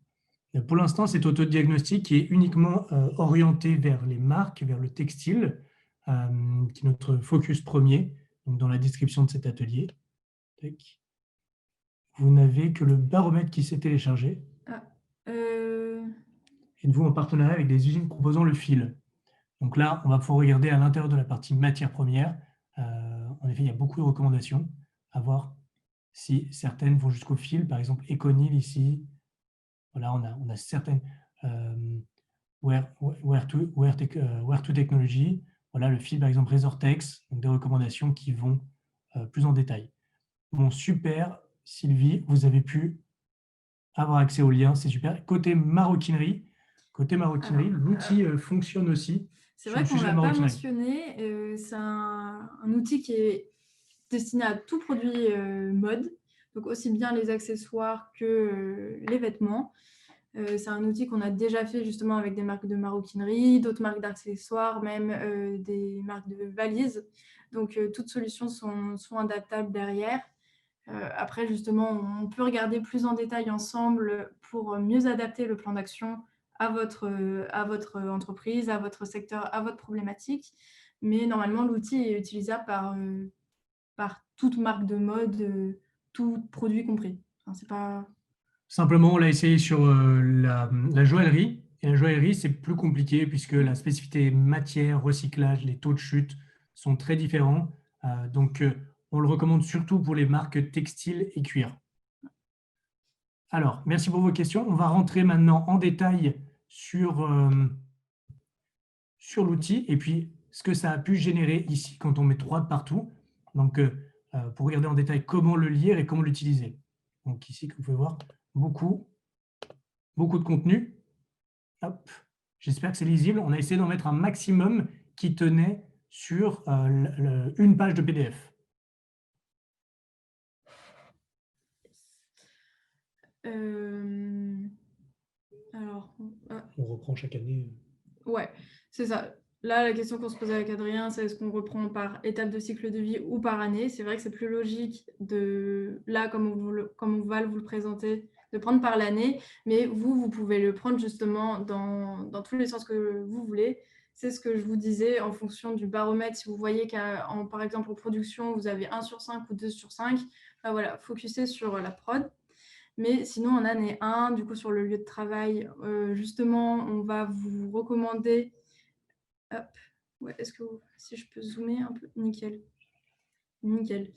Pour l'instant, cet autodiagnostic qui est uniquement orienté vers les marques, vers le textile, qui est notre focus premier, donc dans la description de cet atelier. Tac. Vous n'avez que le baromètre qui s'est téléchargé. Êtes-vous en partenariat avec des usines proposant le fil? Donc là, on va pouvoir regarder à l'intérieur de la partie matière première. En effet, il y a beaucoup de recommandations à voir si certaines vont jusqu'au fil. Par exemple, Econil ici. Voilà, on a certaines Where to Technology. Voilà, le fil, par exemple, Resortex. Donc des recommandations qui vont plus en détail. Bon, super, Sylvie, vous avez pu avoir accès au lien, c'est super. Côté maroquinerie, l'outil fonctionne aussi. C'est vrai qu'on ne l'a pas mentionné. C'est un outil qui est destiné à tout produit mode, donc aussi bien les accessoires que les vêtements. C'est un outil qu'on a déjà fait justement avec des marques de maroquinerie, d'autres marques d'accessoires, même des marques de valises. Donc, toutes solutions sont adaptables derrière. Après, justement, on peut regarder plus en détail ensemble pour mieux adapter le plan d'action à votre entreprise, à votre secteur, à votre problématique. Mais normalement, l'outil est utilisable par toute marque de mode, tout produit compris. Enfin, c'est pas... Simplement, on l'a essayé sur la joaillerie. Et la joaillerie, c'est plus compliqué puisque la spécificité matière, recyclage, les taux de chute sont très différents. Donc, on le recommande surtout pour les marques textiles et cuir. Alors, merci pour vos questions. On va rentrer maintenant en détail sur l'outil et puis ce que ça a pu générer ici quand on met 3 partout. Donc, pour regarder en détail comment le lire et comment l'utiliser. Donc ici, comme vous pouvez voir, beaucoup de contenu. Hop. J'espère que c'est lisible. On a essayé d'en mettre un maximum qui tenait sur une page de PDF. Alors, On reprend chaque année. ouais, c'est ça. Là, la question qu'on se posait avec Adrien, c'est est-ce qu'on reprend par étape de cycle de vie ou par année? C'est vrai que c'est plus logique de, là, comme on va vous le présenter, de prendre par l'année, mais vous pouvez le prendre justement dans tous les sens que vous voulez. C'est ce que je vous disais, en fonction du baromètre, si vous voyez par exemple en production, vous avez 1/5 ou 2/5, ben voilà, focussez sur la prod. Mais sinon, en année 1, du coup, sur le lieu de travail, justement, on va vous recommander... Hop, ouais, si je peux zoomer un peu, nickel. Nickel.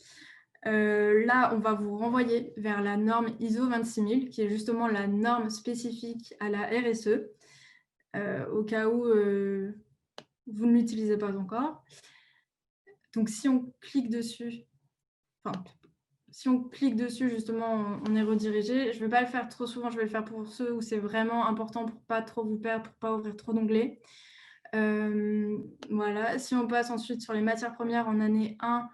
Là, on va vous renvoyer vers la norme ISO 26000, qui est justement la norme spécifique à la RSE, au cas où vous ne l'utilisez pas encore. Donc, si on clique dessus, justement, on est redirigé. Je ne vais pas le faire trop souvent, je vais le faire pour ceux où c'est vraiment important pour ne pas trop vous perdre, pour ne pas ouvrir trop d'onglets. Voilà. Si on passe ensuite sur les matières premières en année 1,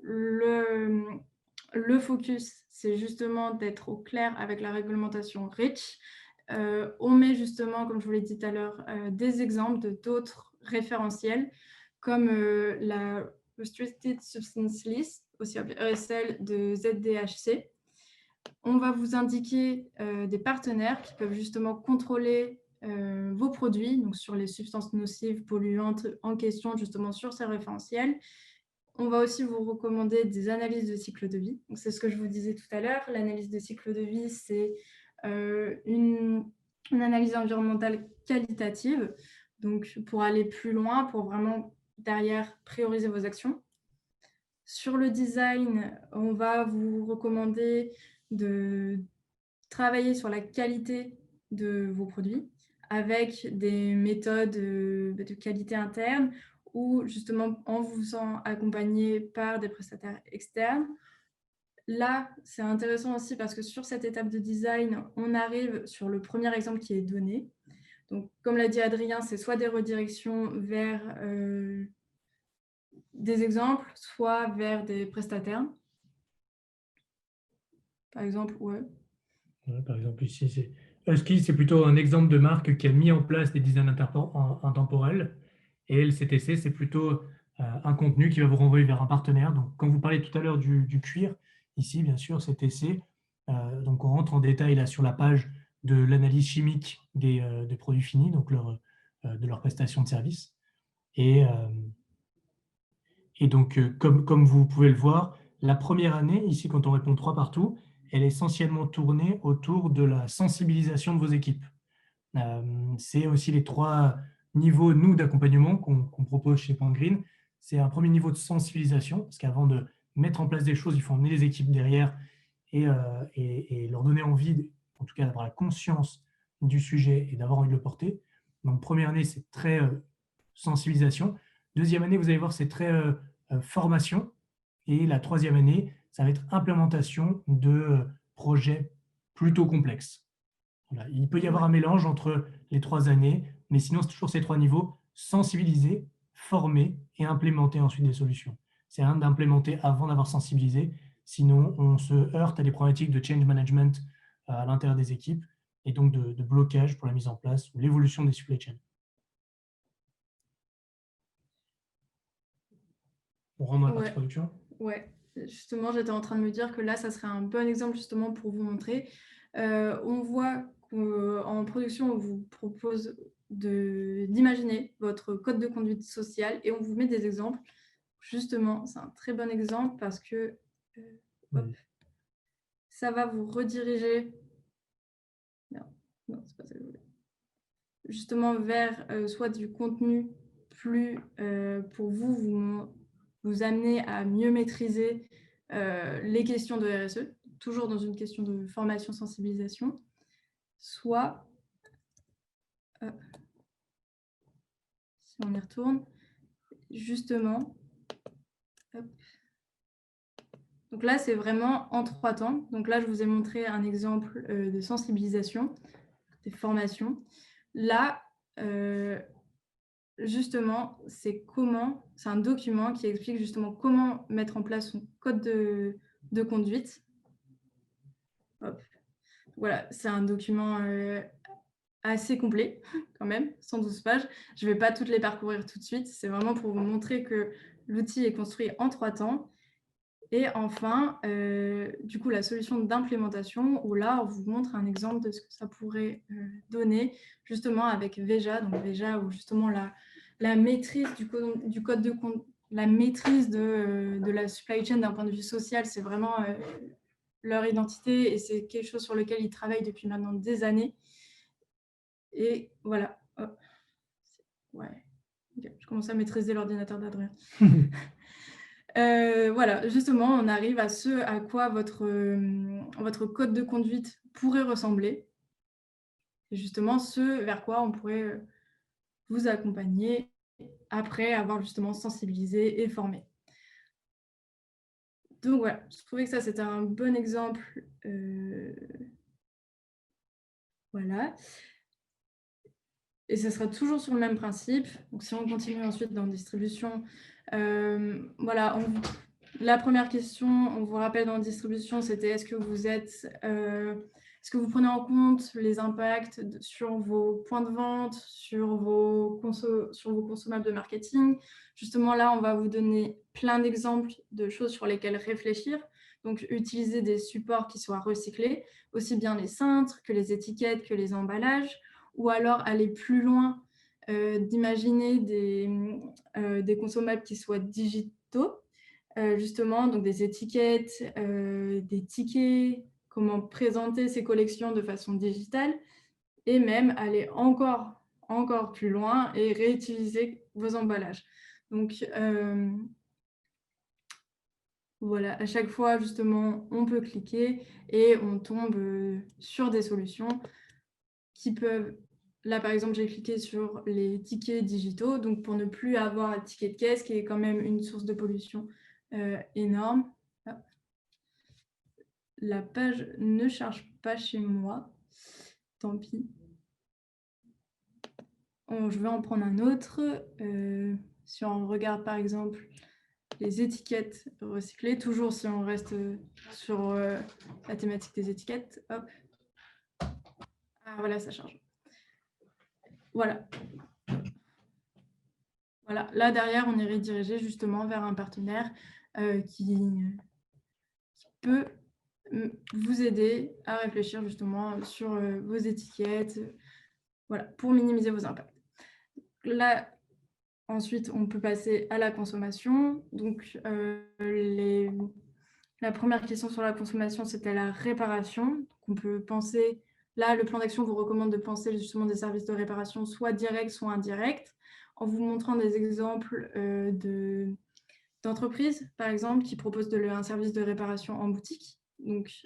le focus, c'est justement d'être au clair avec la réglementation REACH. On met justement, comme je vous l'ai dit tout à l'heure, des exemples d'autres référentiels, comme la Restricted Substance List, aussi appelée RSL de ZDHC. On va vous indiquer des partenaires qui peuvent justement contrôler vos produits, donc sur les substances nocives, polluantes en question, justement sur ces référentiels. On va aussi vous recommander des analyses de cycle de vie. C'est ce que je vous disais tout à l'heure. L'analyse de cycle de vie, c'est une analyse environnementale qualitative, donc pour aller plus loin, pour vraiment derrière prioriser vos actions. Sur le design, on va vous recommander de travailler sur la qualité de vos produits avec des méthodes de qualité interne ou justement en vous faisant accompagner par des prestataires externes. Là, c'est intéressant aussi parce que sur cette étape de design, on arrive sur le premier exemple qui est donné. Donc, comme l'a dit Adrien, c'est soit des redirections vers des exemples, soit vers des prestataires. Par exemple, ouais. Par exemple, ici, Husky, c'est plutôt un exemple de marque qui a mis en place des designs intemporels. Et LCTC, c'est plutôt un contenu qui va vous renvoyer vers un partenaire. Donc, quand vous parlez tout à l'heure du cuir, ici, bien sûr, CTC. Donc, on rentre en détail là sur la page de l'analyse chimique des produits finis, donc de leur prestation de service. Et donc, comme vous pouvez le voir, la première année, ici, quand on répond 3 partout, elle est essentiellement tournée autour de la sensibilisation de vos équipes. C'est aussi les 3 niveaux, nous, d'accompagnement qu'on propose chez Point Green. C'est un premier niveau de sensibilisation, parce qu'avant de mettre en place des choses, il faut emmener les équipes derrière et leur donner envie, en tout cas d'avoir la conscience du sujet et d'avoir envie de le porter. Donc, première année, c'est très sensibilisation. Deuxième année, vous allez voir, c'est très formation. Et la troisième année, ça va être implémentation de projets plutôt complexes. Voilà. Il peut y avoir un mélange entre les 3 années, mais sinon, c'est toujours ces 3 niveaux, sensibiliser, former et implémenter ensuite des solutions. C'est rien d'implémenter avant d'avoir sensibilisé, sinon on se heurte à des problématiques de change management à l'intérieur des équipes et donc de blocage pour la mise en place ou l'évolution des supply chains. On rentre dans la partie production. Ouais, justement, j'étais en train de me dire que là, ça serait un bon exemple justement pour vous montrer. On voit qu'en production, on vous propose d'imaginer votre code de conduite sociale et on vous met des exemples. Justement, c'est un très bon exemple parce que ça va vous rediriger non, c'est pas ça que je voulais. Justement vers soit du contenu plus pour vous amener à mieux maîtriser les questions de RSE, toujours dans une question de formation, sensibilisation, soit, si on y retourne, justement, hop. Donc là, c'est vraiment en 3 temps. Donc là, je vous ai montré un exemple de sensibilisation, des formations. Là, justement, c'est un document qui explique justement comment mettre en place son code de conduite. Hop. Voilà, c'est un document assez complet quand même, 112 pages. Je ne vais pas toutes les parcourir tout de suite. C'est vraiment pour vous montrer que l'outil est construit en 3 temps. Et enfin, du coup, la solution d'implémentation, où là, on vous montre un exemple de ce que ça pourrait donner, justement avec Veja. Donc Veja, où justement la maîtrise du code de compte, la maîtrise de la supply chain d'un point de vue social, c'est vraiment leur identité et c'est quelque chose sur lequel ils travaillent depuis maintenant des années. Et voilà. Hop. Ouais. Okay. Je commence à maîtriser l'ordinateur d'Adrien. Voilà, justement, on arrive à ce à quoi votre code de conduite pourrait ressembler. Et justement, ce vers quoi on pourrait vous accompagner après avoir justement sensibilisé et formé. Donc voilà, je trouvais que ça, c'était un bon exemple. Voilà. Et ça sera toujours sur le même principe. Donc si on continue ensuite dans distribution, voilà, la première question, on vous rappelle dans distribution, c'était est-ce que vous prenez en compte les impacts sur vos points de vente, sur vos consommables de marketing? Justement, là, on va vous donner plein d'exemples de choses sur lesquelles réfléchir. Donc, utiliser des supports qui soient recyclés, aussi bien les cintres que les étiquettes, que les emballages, ou alors aller plus loin, d'imaginer des consommables qui soient digitaux, justement, donc des étiquettes, des tickets, comment présenter ces collections de façon digitale et même aller encore plus loin et réutiliser vos emballages. Donc, voilà, à chaque fois, justement, on peut cliquer et on tombe sur des solutions qui peuvent... Là, par exemple, j'ai cliqué sur les tickets digitaux, donc pour ne plus avoir un ticket de caisse, qui est quand même une source de pollution énorme. Hop. La page ne charge pas chez moi. Tant pis. Je vais en prendre un autre. Si on regarde, par exemple, les étiquettes recyclées, toujours si on reste sur la thématique des étiquettes. Hop. Ah, voilà, ça charge. Voilà. Voilà, là derrière, on est redirigé justement vers un partenaire qui peut vous aider à réfléchir justement sur vos étiquettes, voilà, pour minimiser vos impacts. Là, ensuite, on peut passer à la consommation. Donc, la première question sur la consommation, c'était la réparation. Donc, on peut penser, là, le plan d'action vous recommande de penser justement des services de réparation soit directs, soit indirects, en vous montrant des exemples d'entreprises, par exemple, qui proposent un service de réparation en boutique. Donc,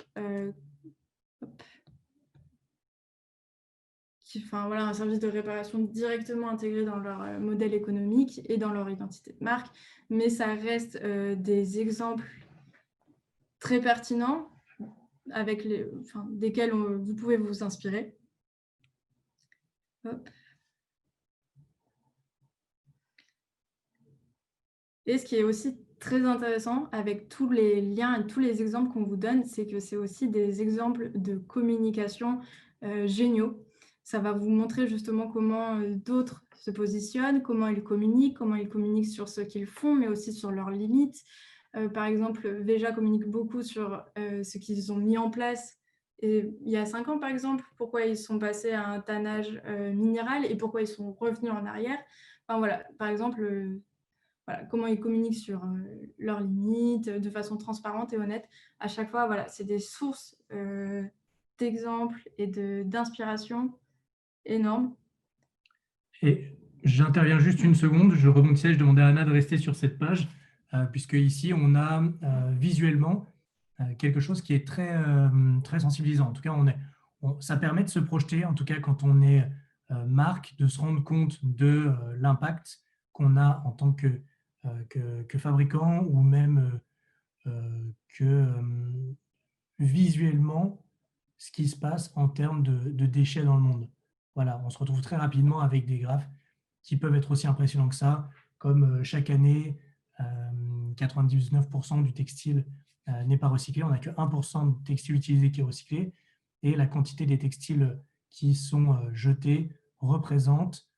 voilà, un service de réparation directement intégré dans leur modèle économique et dans leur identité de marque. Mais ça reste des exemples très pertinents avec desquels vous pouvez vous inspirer. Hop. Et ce qui est aussi très intéressant avec tous les liens et tous les exemples qu'on vous donne, c'est que c'est aussi des exemples de communication géniaux. Ça va vous montrer justement comment d'autres se positionnent, comment ils communiquent sur ce qu'ils font, mais aussi sur leurs limites. Par exemple, Veja communique beaucoup sur ce qu'ils ont mis en place il y a 5 ans, par exemple, pourquoi ils sont passés à un tannage minéral et pourquoi ils sont revenus en arrière. Enfin, voilà, par exemple, voilà, comment ils communiquent sur leurs limites de façon transparente et honnête. À chaque fois, voilà, c'est des sources d'exemples et d'inspiration énormes. Et j'interviens juste une seconde, je rebondissais, je demandais à Anna de rester sur cette page, puisque ici, on a visuellement quelque chose qui est très, très sensibilisant. En tout cas, ça permet de se projeter, en tout cas quand on est marque, de se rendre compte de l'impact qu'on a en tant que fabricant ou même que visuellement ce qui se passe en termes de déchets dans le monde. Voilà, on se retrouve très rapidement avec des graphes qui peuvent être aussi impressionnants que ça, comme chaque année, 99% du textile n'est pas recyclé, on n'a que 1% de textile utilisé qui est recyclé, et la quantité des textiles qui sont jetés représentent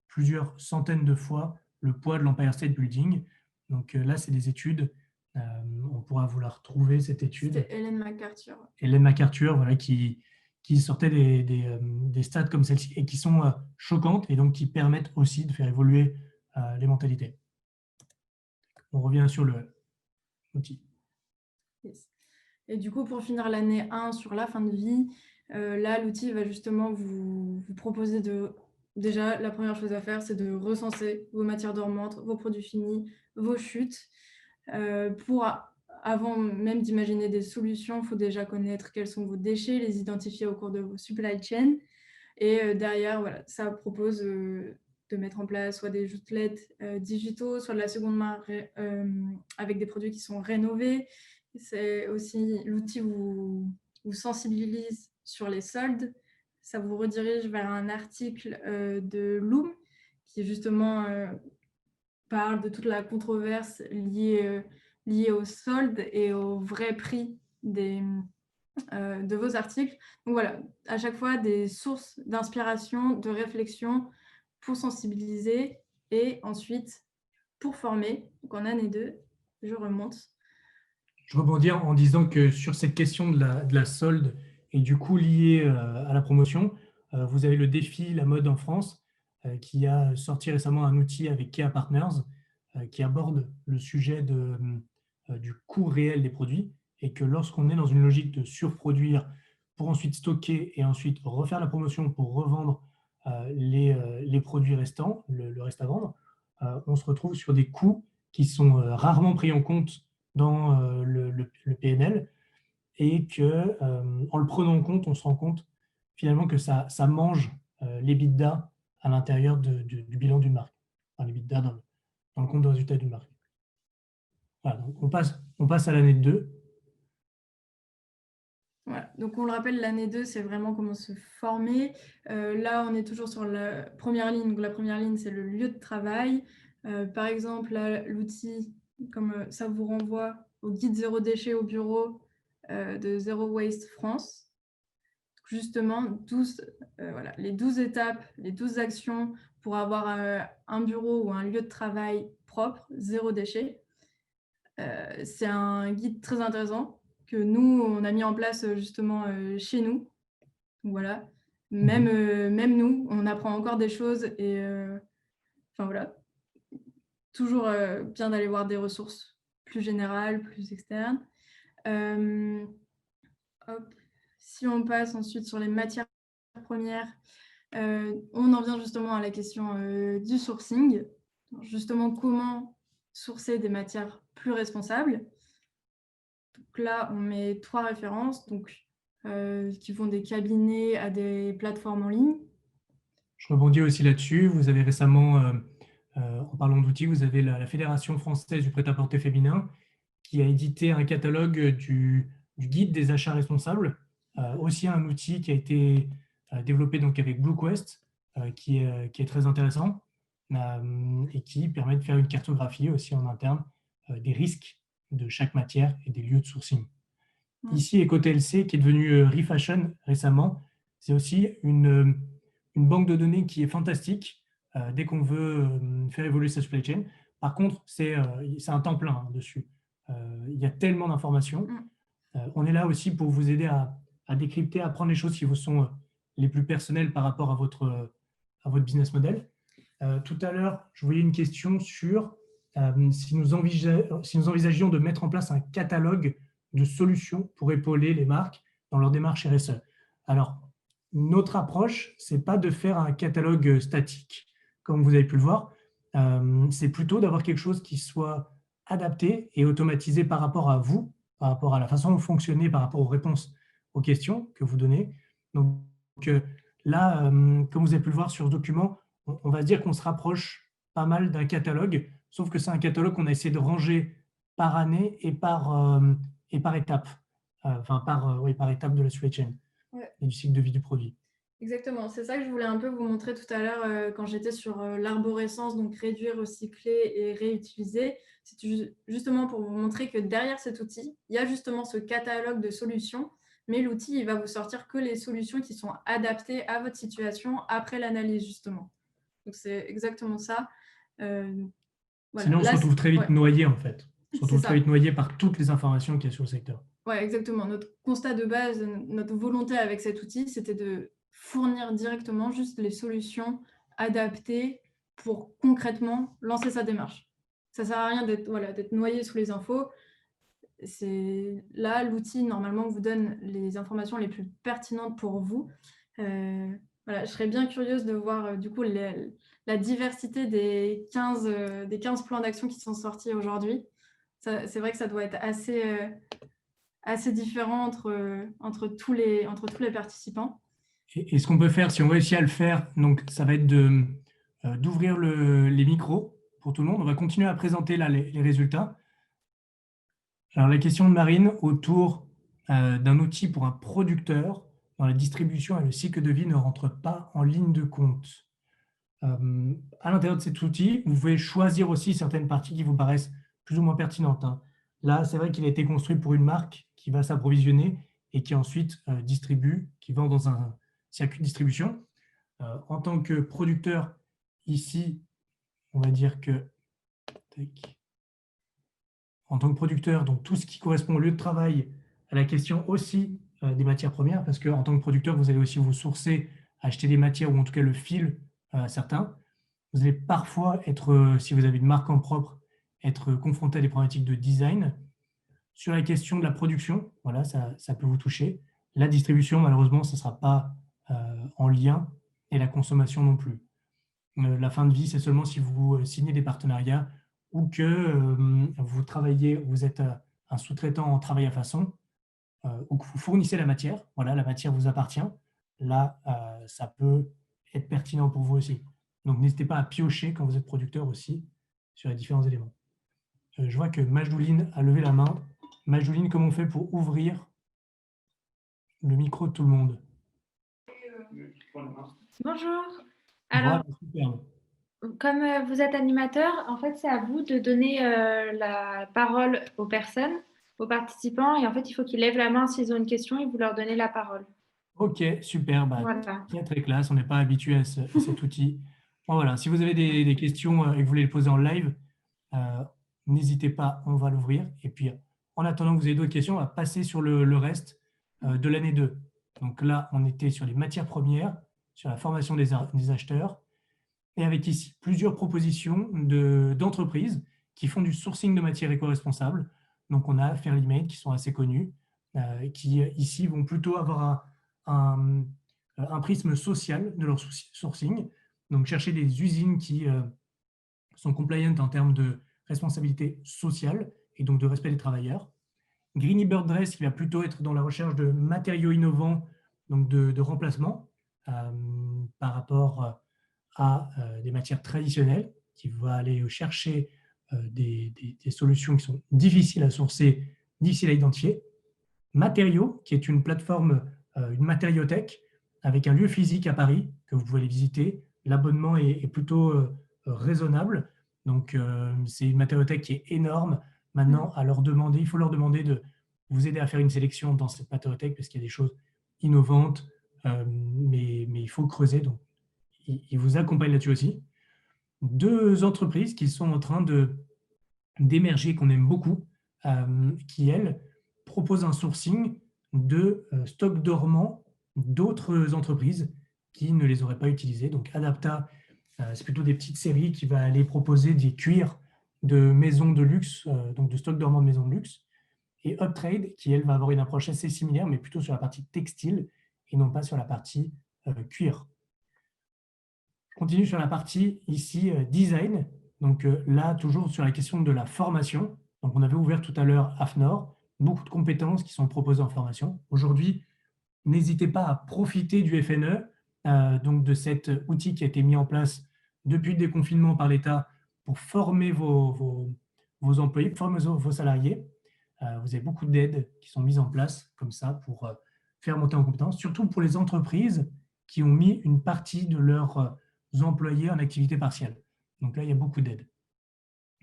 plusieurs centaines de fois le poids de l'Empire State Building. Donc là, c'est des études. On pourra vous la retrouver, cette étude. C'était Hélène MacArthur. Hélène MacArthur, voilà, qui sortait des stats comme celle-ci et qui sont choquantes et donc qui permettent aussi de faire évoluer les mentalités. On revient sur l'outil. Yes. Et du coup, pour finir l'année 1 sur la fin de vie, là, l'outil va justement vous proposer déjà, la première chose à faire, c'est de recenser vos matières dormantes, vos produits finis, vos chutes. Avant même d'imaginer des solutions, il faut déjà connaître quels sont vos déchets, les identifier au cours de vos supply chains. Et derrière, voilà, ça propose de mettre en place soit des outlets digitaux, soit de la seconde main avec des produits qui sont rénovés. C'est aussi l'outil vous sensibilise sur les soldes. Ça vous redirige vers un article de Loom qui justement parle de toute la controverse liée aux soldes et au vrai prix de vos articles. Donc voilà, à chaque fois des sources d'inspiration, de réflexion pour sensibiliser et ensuite pour former. Donc en année 2, je remonte. Je rebondis en disant que sur cette question de la solde et du coût lié à la promotion, vous avez le défi La Mode en France qui a sorti récemment un outil avec Kea Partners qui aborde le sujet du coût réel des produits et que lorsqu'on est dans une logique de surproduire pour ensuite stocker et ensuite refaire la promotion pour revendre les produits restants, le reste à vendre, on se retrouve sur des coûts qui sont rarement pris en compte dans le PNL et qu'en le prenant en compte, on se rend compte finalement que ça mange l'EBITDA à l'intérieur du bilan d'une marque, enfin l'EBITDA dans le compte de résultat d'une marque. Voilà, donc on passe à l'année 2. Voilà. Donc on le rappelle, l'année 2, c'est vraiment comment se former. Là, on est toujours sur la première ligne. Donc la première ligne, c'est le lieu de travail. Par exemple, l'outil, comme ça vous renvoie au guide zéro déchet au bureau de Zero Waste France. Justement, les 12 étapes, les 12 actions pour avoir un bureau ou un lieu de travail propre, zéro déchet. C'est un guide très intéressant que nous, on a mis en place justement chez nous. Donc, voilà. Même nous, on apprend encore des choses et enfin voilà. Toujours bien d'aller voir des ressources plus générales, plus externes. Si on passe ensuite sur les matières premières, on en vient justement à la question du sourcing. Justement, comment sourcer des matières plus responsables. Donc là, on met 3 références qui vont des cabinets à des plateformes en ligne. Je rebondis aussi là-dessus. Vous avez récemment, en parlant d'outils, vous avez la Fédération française du prêt-à-porter féminin qui a édité un catalogue du guide des achats responsables, aussi un outil qui a été développé donc avec BlueQuest, qui est très intéressant et qui permet de faire une cartographie aussi en interne des risques de chaque matière et des lieux de sourcing. Ici, EcoTLC, qui est devenu Refashion récemment, c'est aussi une banque de données qui est fantastique dès qu'on veut faire évoluer sa supply chain. Par contre, c'est un temps plein dessus. Il y a tellement d'informations. On est là aussi pour vous aider à décrypter, à prendre les choses qui vous sont les plus personnelles par rapport à votre business model. Tout à l'heure, je voyais une question sur si nous envisagions de mettre en place un catalogue de solutions pour épauler les marques dans leur démarche RSE. Alors, notre approche, ce n'est pas de faire un catalogue statique, comme vous avez pu le voir. C'est plutôt d'avoir quelque chose qui soit adapté et automatisé par rapport à vous, par rapport à la façon dont vous fonctionnez, par rapport aux réponses aux questions que vous donnez. Donc là, comme vous avez pu le voir sur ce document, on va se dire qu'on se rapproche pas mal d'un catalogue, sauf que c'est un catalogue qu'on a essayé de ranger par année et par étape, par étape de la supply chain et du cycle de vie du produit. Exactement, c'est ça que je voulais un peu vous montrer tout à l'heure quand j'étais sur l'arborescence, donc réduire, recycler et réutiliser. C'est justement pour vous montrer que derrière cet outil, il y a justement ce catalogue de solutions mais l'outil, il va vous sortir que les solutions qui sont adaptées à votre situation après l'analyse, justement. Donc, c'est exactement ça. Voilà. Sinon, on se Là, retrouve très vite ouais, noyé, en fait. On se c'est retrouve très ça. vite noyé par toutes les informations qu'il y a sur le secteur. Ouais, exactement. Notre constat de base, notre volonté avec cet outil, c'était de fournir directement juste les solutions adaptées pour concrètement lancer sa démarche. Ça sert à rien d'être noyé sous les infos. C'est là l'outil normalement vous donne les informations les plus pertinentes pour vous. Voilà, je serais bien curieuse de voir du coup la diversité des 15 plans d'action qui sont sortis aujourd'hui. C'est vrai que ça doit être assez différent entre tous les participants. Et ce qu'on peut faire, si on réussit à le faire, donc ça va être d'ouvrir les micros pour tout le monde. On va continuer à présenter là les résultats. Alors, la question de Marine autour d'un outil pour un producteur dans la distribution et le cycle de vie ne rentre pas en ligne de compte. À l'intérieur de cet outil, vous pouvez choisir aussi certaines parties qui vous paraissent plus ou moins pertinentes. Là, c'est vrai qu'il a été construit pour une marque qui va s'approvisionner et qui ensuite distribue, qui vend dans un circuit de distribution. En tant que producteur, ici, on va dire que en tant que producteur, donc tout ce qui correspond au lieu de travail, à la question aussi des matières premières, parce qu'en tant que producteur, vous allez aussi vous sourcer, acheter des matières ou en tout cas le fil à certains. Vous allez parfois être, si vous avez une marque en propre, être confronté à des problématiques de design. Sur la question de la production, voilà, ça peut vous toucher. La distribution, malheureusement, ça ne sera pas en lien, et la consommation non plus. La fin de vie, c'est seulement si vous signez des partenariats ou que vous travaillez, vous êtes un sous-traitant en travail à façon, ou que vous fournissez la matière, voilà, la matière vous appartient, là, ça peut être pertinent pour vous aussi. Donc, n'hésitez pas à piocher quand vous êtes producteur aussi sur les différents éléments. Je vois que Majouline a levé la main. Majouline, comment on fait pour ouvrir le micro de tout le monde? Bonjour. Voilà, Alors, superbe. comme vous êtes animateur, en fait, c'est à vous de donner la parole aux personnes, aux participants. Et en fait, il faut qu'ils lèvent la main s'ils ont une question et vous leur donnez la parole. Ok, super, Voilà. très très classe, on n'est pas habitué à cet outil. Bon, voilà, si vous avez des questions et que vous voulez les poser en live, n'hésitez pas, on va l'ouvrir. Et puis, en attendant que vous ayez d'autres questions, on va passer sur le reste de l'année 2. Donc là, on était sur les matières premières, sur la formation des acheteurs, et avec ici plusieurs propositions d'entreprises qui font du sourcing de matières éco-responsables. Donc, on a Fairly Made qui sont assez connus, qui ici vont plutôt avoir un prisme social de leur sourcing. Donc, chercher des usines qui sont compliant en termes de responsabilité sociale et donc de respect des travailleurs. Greeny Bird Dress qui va plutôt être dans la recherche de matériaux innovants, donc de remplacement par rapport à des matières traditionnelles, qui va aller chercher des solutions qui sont difficiles à sourcer, difficiles à identifier. Matériaux, qui est une plateforme, une matériothèque, avec un lieu physique à Paris que vous pouvez aller visiter. L'abonnement est plutôt raisonnable. Donc, c'est une matériothèque qui est énorme. Maintenant, il faut leur demander de vous aider à faire une sélection dans cette matériothèque parce qu'il y a des choses innovantes, mais il faut creuser. Donc, ils vous accompagnent là-dessus aussi. 2 entreprises qui sont en train d'émerger, qu'on aime beaucoup, qui, elles, proposent un sourcing de stocks dormants d'autres entreprises qui ne les auraient pas utilisés. Donc, Adapta, c'est plutôt des petites séries qui va aller proposer des cuirs de maisons de luxe, donc de stocks dormants de maisons de luxe. Et Uptrade, qui, elle, va avoir une approche assez similaire, mais plutôt sur la partie textile et non pas sur la partie cuir. Je continue sur la partie ici design. Donc là, toujours sur la question de la formation. Donc on avait ouvert tout à l'heure AFNOR, beaucoup de compétences qui sont proposées en formation. Aujourd'hui, n'hésitez pas à profiter du FNE, donc de cet outil qui a été mis en place depuis le déconfinement par l'État pour former vos employés, pour former vos salariés. Vous avez beaucoup d'aides qui sont mises en place comme ça pour faire monter en compétences, surtout pour les entreprises qui ont mis une partie de leurs employés en activité partielle. Donc là, il y a beaucoup d'aides.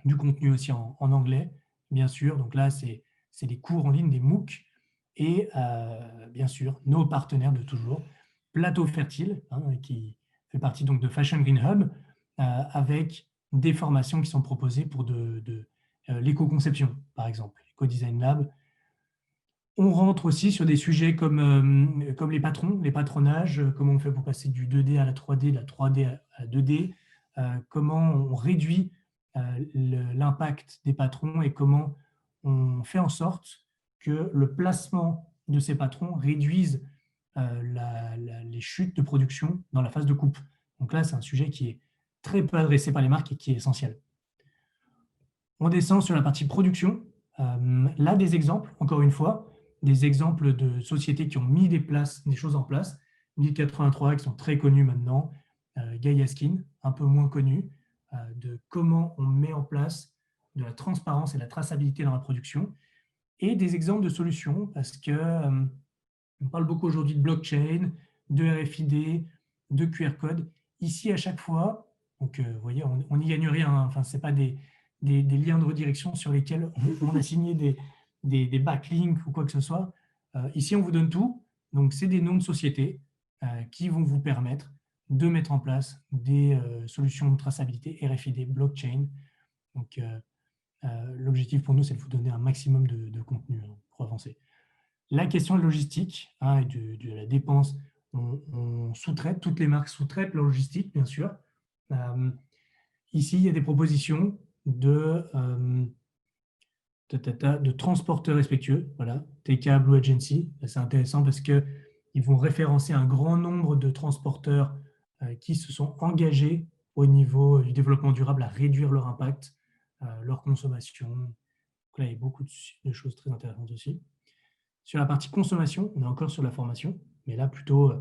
Du contenu aussi en anglais, bien sûr. Donc là, c'est des cours en ligne, des MOOC, et bien sûr, nos partenaires de toujours, Plateau Fertile, qui fait partie donc de Fashion Green Hub, avec des formations qui sont proposées pour de l'éco-conception, par exemple, Eco-Design Lab. On rentre aussi sur des sujets comme les patrons, les patronages, comment on fait pour passer du 2D à la 3D, de la 3D à la 2D, comment on réduit l'impact des patrons et comment on fait en sorte que le placement de ces patrons réduise les chutes de production dans la phase de coupe. Donc là, c'est un sujet qui est très peu adressé par les marques et qui est essentiel. On descend sur la partie production. Là, des exemples, encore une fois, des exemples de sociétés qui ont mis des choses en place. 1083 qui sont très connus maintenant, Gaia Skin, un peu moins connu, de comment on met en place de la transparence et de la traçabilité dans la production, et des exemples de solutions, parce que on parle beaucoup aujourd'hui de blockchain, de RFID, de QR code. Ici, à chaque fois, donc vous voyez, on n'y gagne rien, hein. Enfin, ce n'est pas des liens de redirection sur lesquels on a signé des backlinks ou quoi que ce soit. Ici, on vous donne tout. Donc, c'est des noms de sociétés qui vont vous permettre de mettre en place des solutions de traçabilité RFID, blockchain. Donc, l'objectif pour nous, c'est de vous donner un maximum de contenu pour avancer. La question de logistique et de la dépense, on sous-traite, toutes les marques sous-traitent la logistique, bien sûr. Ici, il y a des propositions de transporteurs respectueux, voilà, TK Blue Agency. C'est intéressant parce qu'ils vont référencer un grand nombre de transporteurs qui se sont engagés au niveau du développement durable à réduire leur impact, leur consommation. Donc là, il y a beaucoup de choses très intéressantes aussi. Sur la partie consommation, on est encore sur la formation, mais là, plutôt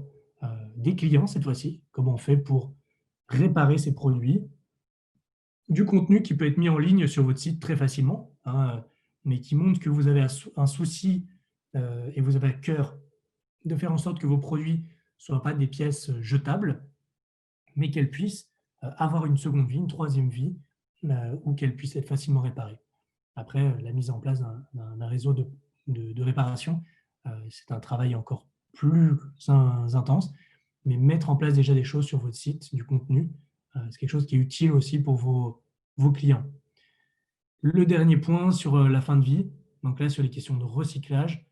des clients cette fois-ci. Comment on fait pour réparer ces produits? Du contenu qui peut être mis en ligne sur votre site très facilement, mais qui montre que vous avez un souci et vous avez à cœur de faire en sorte que vos produits ne soient pas des pièces jetables, mais qu'elles puissent avoir une seconde vie, une troisième vie, ou qu'elles puissent être facilement réparées. Après, la mise en place d'un réseau de réparation, c'est un travail encore plus intense, mais mettre en place déjà des choses sur votre site, du contenu, c'est quelque chose qui est utile aussi pour vos clients. Le dernier point sur la fin de vie, donc là sur les questions de recyclage,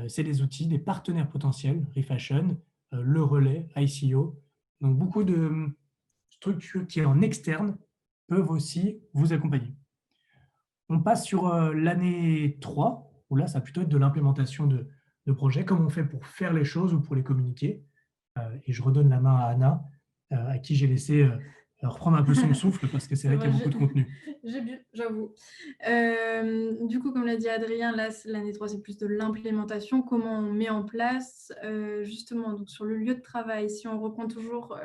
c'est des outils, des partenaires potentiels, Refashion, Le Relais, ICO. Donc beaucoup de structures qui en externe peuvent aussi vous accompagner. On passe sur l'année 3, où là ça va plutôt être de l'implémentation de projets, comment on fait pour faire les choses ou pour les communiquer. Et je redonne la main à Anna, à qui j'ai laissé reprendre un peu son souffle parce que c'est vrai qu'il y a beaucoup de contenu. J'ai bu, j'avoue. Du coup, comme l'a dit Adrien, là, l'année 3, c'est plus de l'implémentation. Comment on met en place, justement, donc sur le lieu de travail, si on reprend toujours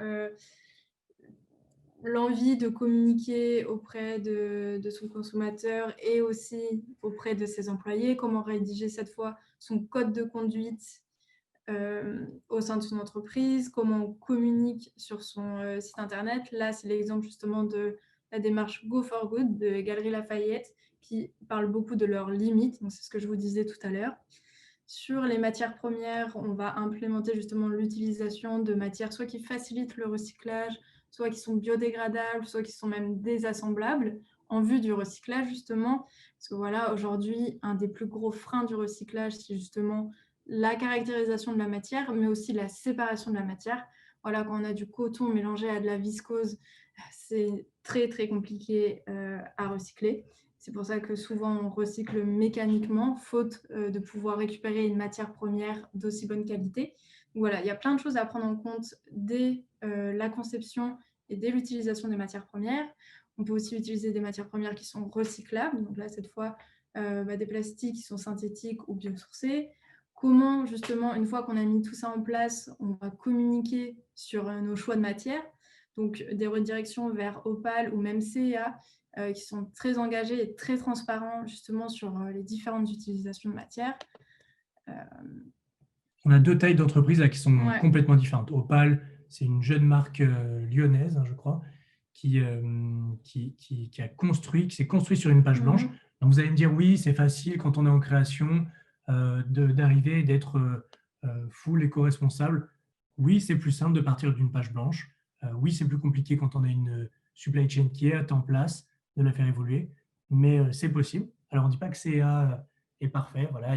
l'envie de communiquer auprès de son consommateur et aussi auprès de ses employés, comment rédiger cette fois son code de conduite au sein de son entreprise, comment on communique sur son site internet. Là, c'est l'exemple justement de la démarche Go for Good de Galeries Lafayette qui parle beaucoup de leurs limites. Donc, c'est ce que je vous disais tout à l'heure. Sur les matières premières, on va implémenter justement l'utilisation de matières soit qui facilitent le recyclage, soit qui sont biodégradables, soit qui sont même désassemblables en vue du recyclage justement. Parce que voilà, aujourd'hui, un des plus gros freins du recyclage, c'est justement la caractérisation de la matière, mais aussi la séparation de la matière. Voilà, quand on a du coton mélangé à de la viscose, c'est très, très compliqué à recycler. C'est pour ça que souvent, on recycle mécaniquement, faute de pouvoir récupérer une matière première d'aussi bonne qualité. Donc voilà, il y a plein de choses à prendre en compte dès la conception et dès l'utilisation des matières premières. On peut aussi utiliser des matières premières qui sont recyclables. Donc là, cette fois, des plastiques qui sont synthétiques ou biosourcés. Comment, justement, une fois qu'on a mis tout ça en place, on va communiquer sur nos choix de matière. Donc, des redirections vers Opal ou même CEA qui sont très engagés et très transparents, justement, sur les différentes utilisations de matière. On a 2 tailles d'entreprises là qui sont complètement différentes. Opal, c'est une jeune marque lyonnaise, je crois, qui a construit, qui s'est construit sur une page blanche. Donc vous allez me dire, oui, c'est facile quand on est en création, d'arriver et d'être full éco-responsable. Oui, c'est plus simple de partir d'une page blanche. Oui, c'est plus compliqué quand on a une supply chain qui est en place, de la faire évoluer, mais c'est possible. Alors, on ne dit pas que CA est parfait. Voilà,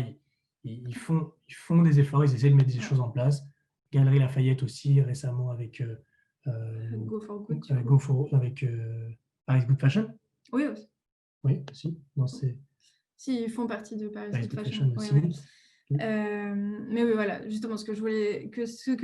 ils font des efforts, ils essaient de mettre des choses en place. Galeries Lafayette aussi, récemment avec Go for Good. avec Paris Good Fashion. Oui, aussi. Oui, aussi. Si, ils font partie de Paris Good Fashion. Fashion aussi. Ouais. Mais oui, voilà, justement, ce que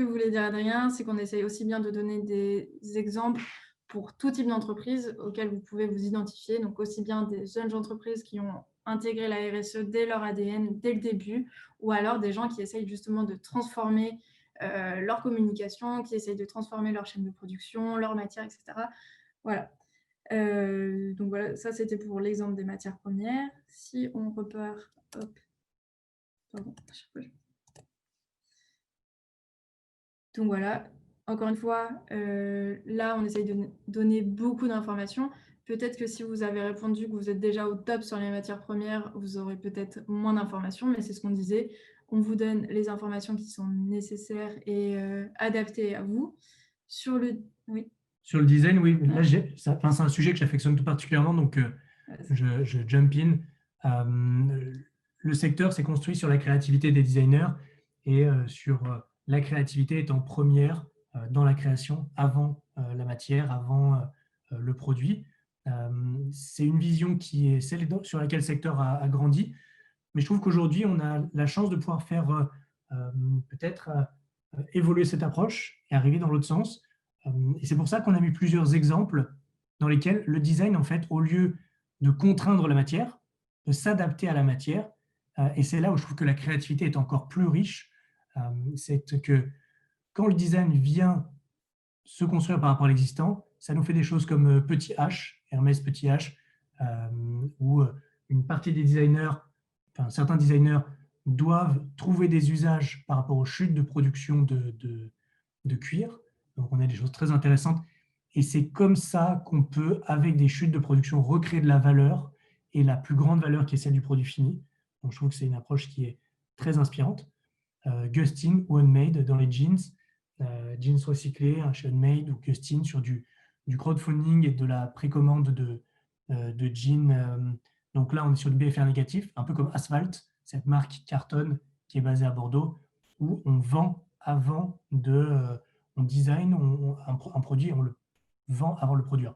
voulait dire Adrien, c'est qu'on essaye aussi bien de donner des exemples pour tout type d'entreprise auxquelles vous pouvez vous identifier, donc aussi bien des jeunes entreprises qui ont intégré la RSE dès leur ADN, dès le début, ou alors des gens qui essayent justement de transformer leur communication, qui essayent de transformer leur chaîne de production, leur matière, etc. Voilà. Donc voilà, ça c'était pour l'exemple des matières premières. Si on repart, hop, pardon, donc voilà, encore une fois, là on essaye de donner beaucoup d'informations. Peut-être que si vous avez répondu que vous êtes déjà au top sur les matières premières, vous aurez peut-être moins d'informations, mais c'est ce qu'on disait. On vous donne les informations qui sont nécessaires et adaptées à vous. Sur le design, oui, là, c'est un sujet que j'affectionne tout particulièrement, donc je jump in. Le secteur s'est construit sur la créativité des designers et sur la créativité étant première dans la création, avant la matière, avant le produit. C'est une vision qui est celle sur laquelle le secteur a grandi, mais je trouve qu'aujourd'hui, on a la chance de pouvoir faire peut-être évoluer cette approche et arriver dans l'autre sens. Et c'est pour ça qu'on a mis plusieurs exemples dans lesquels le design, en fait, au lieu de contraindre la matière, de s'adapter à la matière, et c'est là où je trouve que la créativité est encore plus riche, c'est que quand le design vient se construire par rapport à l'existant, ça nous fait des choses comme Petit H, Hermès Petit H, où une partie des designers, enfin certains designers doivent trouver des usages par rapport aux chutes de production de cuir. Donc on a des choses très intéressantes. Et c'est comme ça qu'on peut, avec des chutes de production, recréer de la valeur et la plus grande valeur qui est celle du produit fini. Donc je trouve que c'est une approche qui est très inspirante. Gustin, One-Made dans les jeans, jeans recyclés, chez One-Made ou Gustin sur du crowdfunding et de la précommande de jeans. Donc là, on est sur du BFR négatif, un peu comme Asphalt, cette marque cartonne qui est basée à Bordeaux, où on vend avant on design un produit et on le vend avant de le produire.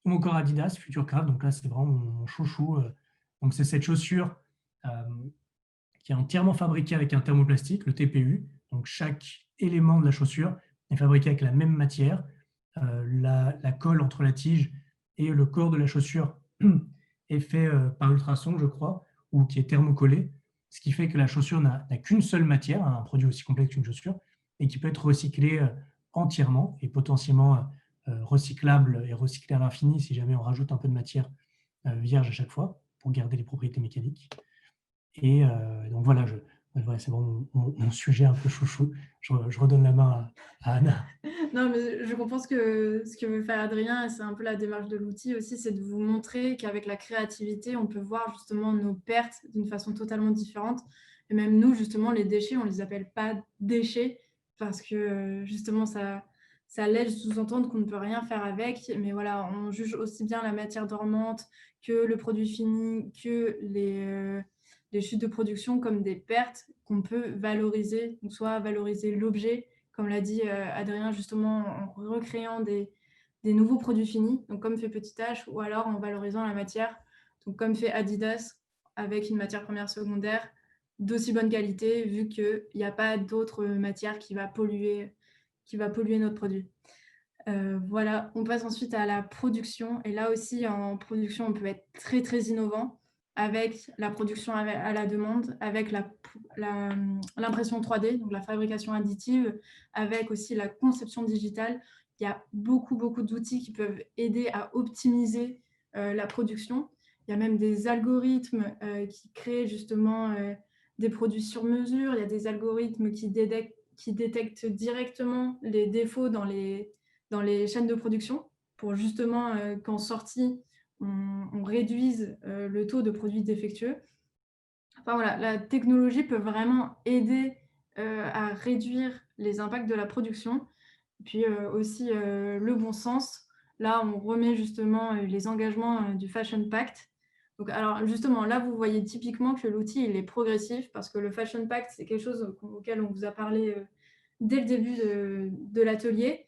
Ou encore Adidas, Futurecraft, donc là c'est vraiment mon chouchou. Donc c'est cette chaussure qui est entièrement fabriquée avec un thermoplastique, le TPU. Donc chaque élément de la chaussure est fabriqué avec la même matière. La colle entre la tige et le corps de la chaussure est fait par ultrasons, je crois, ou qui est thermocollé, ce qui fait que la chaussure n'a qu'une seule matière, un produit aussi complexe qu'une chaussure, et qui peut être recyclé entièrement et potentiellement recyclable et recyclé à l'infini si jamais on rajoute un peu de matière vierge à chaque fois pour garder les propriétés mécaniques. Et donc voilà, c'est vraiment mon sujet un peu chouchou. Je redonne la main à Anna. Non, mais je comprends ce que veut faire Adrien, et c'est un peu la démarche de l'outil aussi, c'est de vous montrer qu'avec la créativité, on peut voir justement nos pertes d'une façon totalement différente. Et même nous, justement, les déchets, on ne les appelle pas déchets, parce que justement, ça laisse sous-entendre qu'on ne peut rien faire avec. Mais voilà, on juge aussi bien la matière dormante que le produit fini, que les chutes de production comme des pertes qu'on peut valoriser, donc soit valoriser l'objet, comme l'a dit Adrien, justement, en recréant des nouveaux produits finis, donc comme fait Petit H, ou alors en valorisant la matière, donc comme fait Adidas, avec une matière première secondaire d'aussi bonne qualité, vu qu'il n'y a pas d'autre matière qui va polluer notre produit. Voilà, on passe ensuite à la production, et là aussi, en production, on peut être très, très innovant, avec la production à la demande, avec l'impression 3D, donc la fabrication additive, avec aussi la conception digitale. Il y a beaucoup, beaucoup d'outils qui peuvent aider à optimiser la production. Il y a même des algorithmes qui créent justement des produits sur mesure. Il y a des algorithmes qui détectent directement les défauts dans les chaînes de production pour justement qu'en sortie, on réduise le taux de produits défectueux. Enfin, voilà, la technologie peut vraiment aider à réduire les impacts de la production. Et puis aussi le bon sens. Là, on remet justement les engagements du Fashion Pact. Donc, alors justement, là, vous voyez typiquement que l'outil, il est progressif parce que le Fashion Pact, c'est quelque chose auquel on vous a parlé dès le début de l'atelier.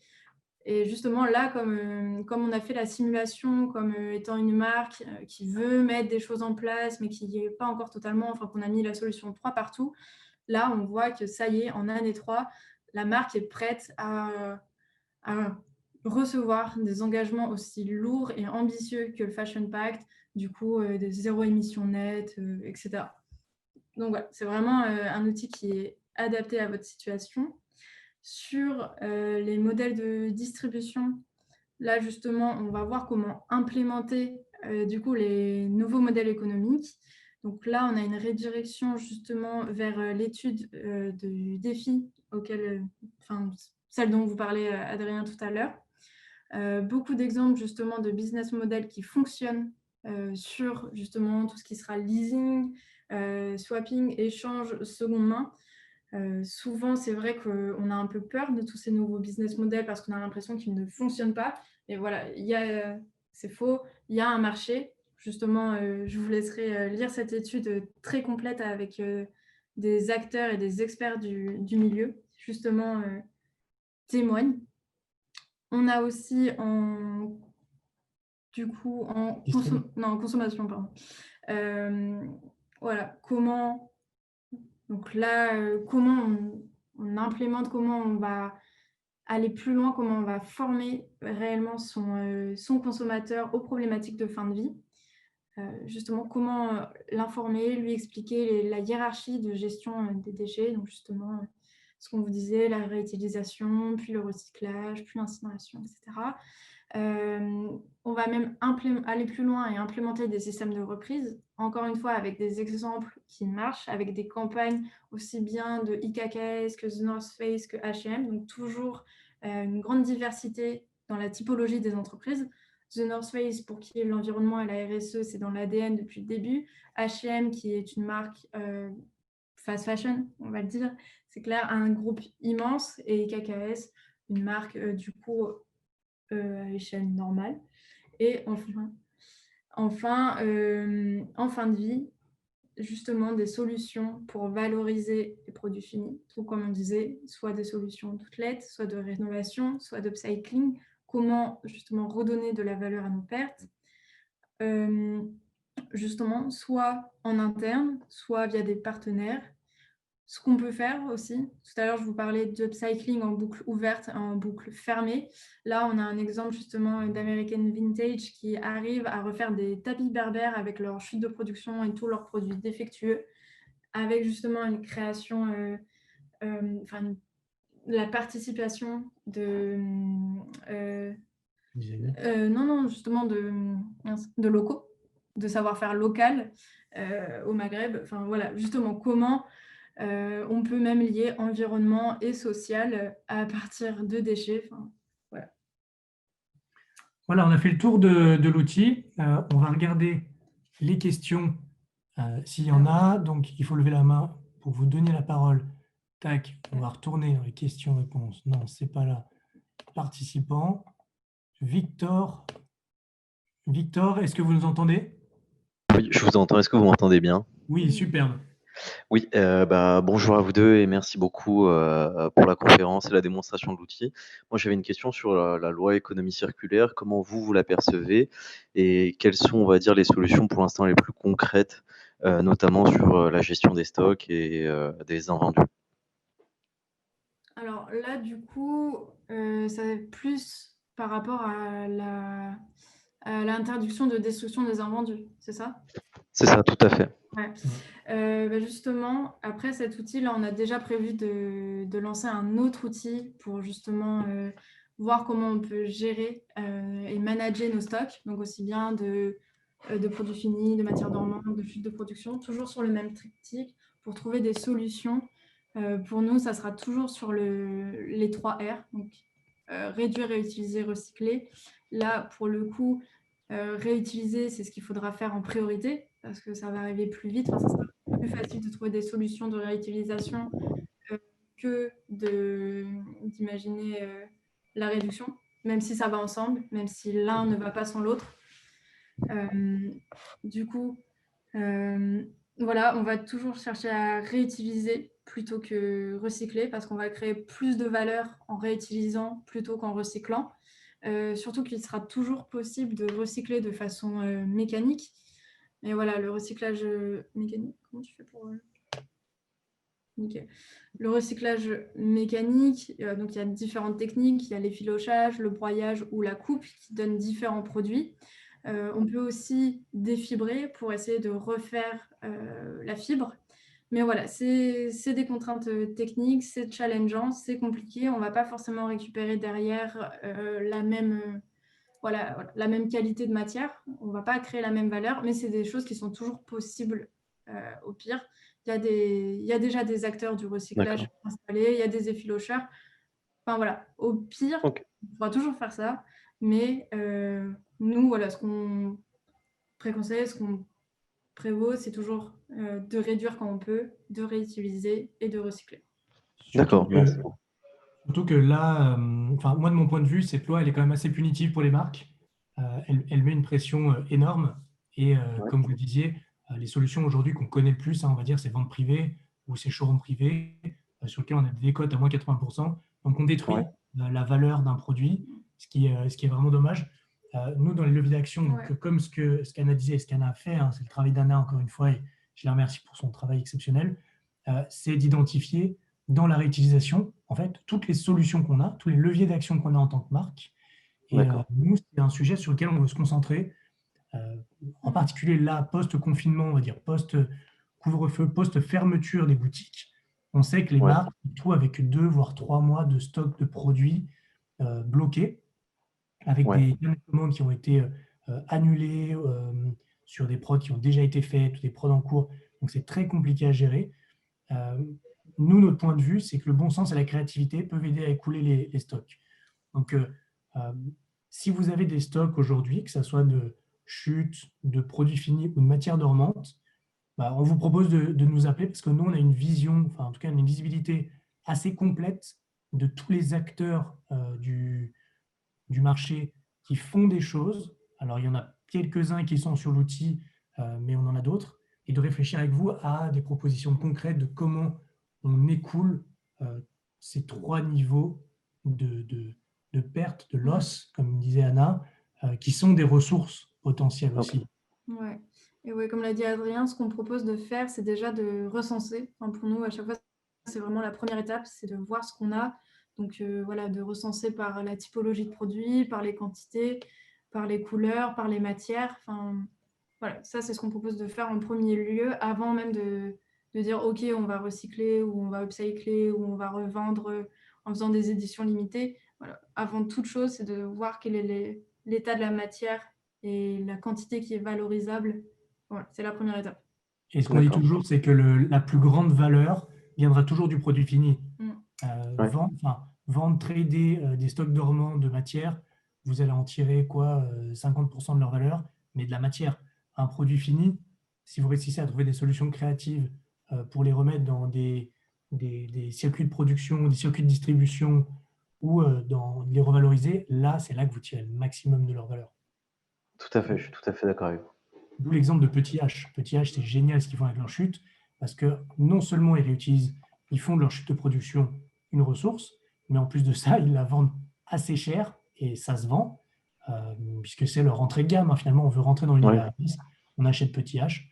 Et justement, là, comme on a fait la simulation comme étant une marque qui veut mettre des choses en place, mais qui n'y est pas encore totalement, enfin qu'on a mis la solution 3 partout, là, on voit que ça y est, en année 3, la marque est prête à recevoir des engagements aussi lourds et ambitieux que le Fashion Pact, du coup, des zéro émission nette, etc. Donc voilà, c'est vraiment un outil qui est adapté à votre situation. Sur les modèles de distribution, là, justement, on va voir comment implémenter du coup les nouveaux modèles économiques. Donc là, on a une redirection justement vers l'étude du défi auquel, celle dont vous parlez, Adrien, tout à l'heure. Beaucoup d'exemples justement de business models qui fonctionnent sur justement tout ce qui sera leasing, swapping, échange, seconde main. Souvent, c'est vrai qu'on a un peu peur de tous ces nouveaux business models parce qu'on a l'impression qu'ils ne fonctionnent pas. Et voilà, c'est faux, il y a un marché. Justement, je vous laisserai lire cette étude très complète avec des acteurs et des experts du milieu, justement, témoignent. On a aussi en consommation, pardon. Voilà, donc là, comment on implémente, comment on va aller plus loin, comment on va former réellement son consommateur aux problématiques de fin de vie. Justement, comment l'informer, lui expliquer la hiérarchie de gestion des déchets, donc justement, ce qu'on vous disait, la réutilisation, puis le recyclage, puis l'incinération, etc. On va même aller plus loin et implémenter des systèmes de reprise, encore une fois avec des exemples qui marchent, avec des campagnes aussi bien de IKKS que The North Face que H&M, donc toujours une grande diversité dans la typologie des entreprises. The North Face, pour qui l'environnement et la RSE, c'est dans l'ADN depuis le début. H&M, qui est une marque fast fashion, on va le dire, c'est clair, un groupe immense, et IKKS, une marque du coup à l'échelle normale. Et enfin en fin de vie, justement des solutions pour valoriser les produits finis. Tout comme on disait, soit des solutions d'outlet, soit de rénovation, soit d'upcycling. Comment justement redonner de la valeur à nos pertes. Justement, soit en interne, soit via des partenaires. Ce qu'on peut faire aussi, tout à l'heure, je vous parlais d'upcycling en boucle ouverte, en boucle fermée. Là, on a un exemple justement d'American Vintage qui arrive à refaire des tapis berbères avec leur chute de production et tous leurs produits défectueux, avec justement une création, la participation de... justement de locaux, de savoir-faire local au Maghreb. Enfin, voilà, justement, comment on peut même lier environnement et social à partir de déchets. Enfin, voilà. Voilà, on a fait le tour de l'outil. On va regarder les questions s'il y en a. Donc, il faut lever la main pour vous donner la parole. Tac, on va retourner dans les questions-réponses. Non, c'est pas là. Participants. Victor, est-ce que vous nous entendez? Oui, je vous entends. Est-ce que vous m'entendez bien? Oui, superbe. Oui, bonjour à vous deux et merci beaucoup pour la conférence et la démonstration de l'outil. Moi, j'avais une question sur la loi économie circulaire. Comment vous la percevez et quelles sont, on va dire, les solutions pour l'instant les plus concrètes, notamment sur la gestion des stocks et des invendus? Alors là, du coup, ça va être plus par rapport à l'interdiction de destruction des invendus, c'est ça? C'est ça, tout à fait. Ouais. Justement, après cet outil, là, on a déjà prévu de lancer un autre outil pour justement voir comment on peut gérer et manager nos stocks, donc aussi bien de produits finis, de matières dormantes, de chute de production, toujours sur le même triptyque pour trouver des solutions. Pour nous, ça sera toujours sur les 3 R, donc réduire, réutiliser, recycler. Là, pour le coup, réutiliser, c'est ce qu'il faudra faire en priorité parce que ça va arriver plus vite. Enfin, ça sera plus facile de trouver des solutions de réutilisation que d'imaginer la réduction, même si ça va ensemble, même si l'un ne va pas sans l'autre. Du coup, voilà, on va toujours chercher à réutiliser plutôt que recycler parce qu'on va créer plus de valeur en réutilisant plutôt qu'en recyclant. Surtout qu'il sera toujours possible de recycler de façon mécanique. Et voilà, le recyclage mécanique, comment tu fais pour... Nickel. Le recyclage mécanique, donc il y a différentes techniques, il y a l'effilochage, le broyage ou la coupe qui donnent différents produits. On peut aussi défibrer pour essayer de refaire la fibre. Mais voilà, c'est des contraintes techniques, c'est challengeant, c'est compliqué. On ne va pas forcément récupérer derrière la même qualité de matière. On ne va pas créer la même valeur, mais c'est des choses qui sont toujours possibles au pire. Il y a déjà des acteurs du recyclage installés, il y a des effilocheurs. Enfin voilà, au pire, on pourra toujours faire ça, mais nous, voilà, ce qu'on préconseille, ce qu'on prévaut, c'est toujours de réduire quand on peut, de réutiliser et de recycler. D'accord, merci. Surtout que là, moi de mon point de vue, cette loi, elle est quand même assez punitive pour les marques. Elle met une pression énorme et comme vous le disiez, les solutions aujourd'hui qu'on connaît le plus, on va dire, c'est ventes privées ou ces showrooms privés sur lesquels on a des décotes à moins 80%. Donc on détruit la valeur d'un produit, ce qui est vraiment dommage. Nous, dans les leviers d'action, comme ce qu'Anna disait, ce qu'Anna a fait, c'est le travail d'Anna encore une fois, et je la remercie pour son travail exceptionnel, c'est d'identifier dans la réutilisation, en fait, toutes les solutions qu'on a, tous les leviers d'action qu'on a en tant que marque. Et nous, c'est un sujet sur lequel on veut se concentrer, en particulier là, post-confinement, on va dire, post-couvre-feu, post-fermeture des boutiques. On sait que les marques se trouvent avec 2 voire 3 mois de stock de produits bloqués, avec des commandes qui ont été annulées sur des prods qui ont déjà été faits, ou des prods en cours. Donc, c'est très compliqué à gérer. Nous, notre point de vue, c'est que le bon sens et la créativité peuvent aider à écouler les stocks. Donc, si vous avez des stocks aujourd'hui, que ce soit de chutes, de produits finis ou de matières dormantes, on vous propose de nous appeler parce que nous, on a une vision, enfin en tout cas une visibilité assez complète de tous les acteurs du marché qui font des choses. Alors, il y en a quelques-uns qui sont sur l'outil, mais on en a d'autres. Et de réfléchir avec vous à des propositions concrètes de comment on écoule ces 3 niveaux de perte de loss, comme disait Anna, qui sont des ressources potentielles aussi. Ouais. Et oui, comme l'a dit Adrien, ce qu'on propose de faire, c'est déjà de recenser. Enfin, pour nous, à chaque fois, c'est vraiment la première étape, c'est de voir ce qu'on a. Donc voilà, de recenser par la typologie de produits, par les quantités, par les couleurs, par les matières. Enfin, voilà, ça, c'est ce qu'on propose de faire en premier lieu, avant même de dire, OK, on va recycler ou on va upcycler ou on va revendre en faisant des éditions limitées. Voilà. Avant toute chose, c'est de voir quel est l'état de la matière et la quantité qui est valorisable. Voilà, c'est la première étape. Et ce qu'on dit toujours, c'est que la plus grande valeur viendra toujours du produit fini. Vendre, trader des stocks dormants de matière, vous allez en tirer 50% de leur valeur, mais de la matière. Un produit fini, si vous réussissez à trouver des solutions créatives pour les remettre dans des circuits de production, des circuits de distribution ou les revaloriser, c'est là que vous tirez le maximum de leur valeur. Tout à fait, je suis tout à fait d'accord avec vous. D'où l'exemple de Petit H. Petit H, c'est génial ce qu'ils font avec leur chute, parce que non seulement ils réutilisent, ils font de leur chute de production une ressource, mais en plus de ça, ils la vendent assez cher, et ça se vend, puisque c'est leur entrée de gamme. Finalement, on veut rentrer dans l'univers, on achète Petit H,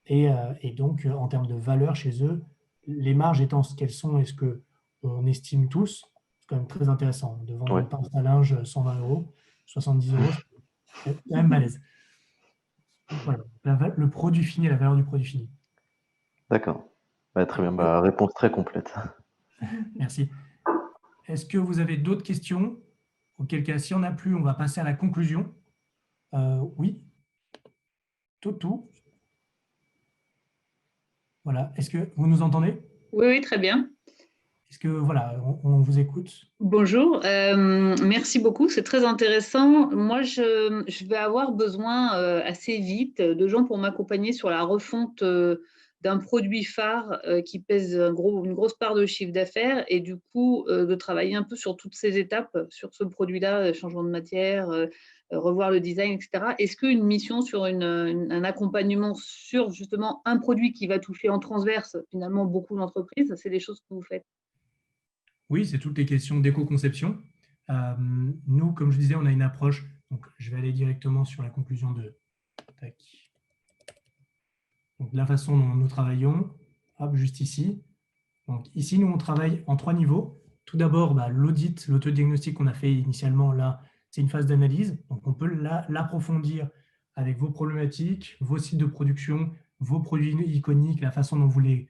et donc, en termes de valeur chez eux, les marges étant ce qu'elles sont et ce qu'on estime tous, c'est quand même très intéressant de vendre une pince à linge 120 €, 70 €, c'est quand même balèze. Voilà, le produit fini, la valeur du produit fini. D'accord. Très bien, réponse très complète. Merci. Est-ce que vous avez d'autres questions? Auquel cas, si on n'a plus, on va passer à la conclusion. Oui. Tout. Voilà. Est-ce que vous nous entendez? Oui, très bien. Est-ce que, voilà, on vous écoute? Bonjour, merci beaucoup, c'est très intéressant. Moi, je vais avoir besoin assez vite de gens pour m'accompagner sur la refonte d'un produit phare qui pèse une grosse part de chiffre d'affaires et du coup, de travailler un peu sur toutes ces étapes, sur ce produit-là, changement de matière, revoir le design, et cetera. Est-ce qu'une mission sur un accompagnement sur justement un produit qui va toucher en transverse finalement beaucoup d'entreprises, c'est des choses que vous faites? Oui, c'est toutes les questions d'éco-conception. Nous, comme je disais, on a une approche, donc je vais aller directement sur la conclusion de tac. Donc, la façon dont nous travaillons, hop, juste ici. Donc ici, nous, on travaille en 3 niveaux. Tout d'abord, l'audit, l'autodiagnostic qu'on a fait initialement, là, c'est une phase d'analyse. Donc on peut l'approfondir avec vos problématiques, vos sites de production, vos produits iconiques, la façon dont vous les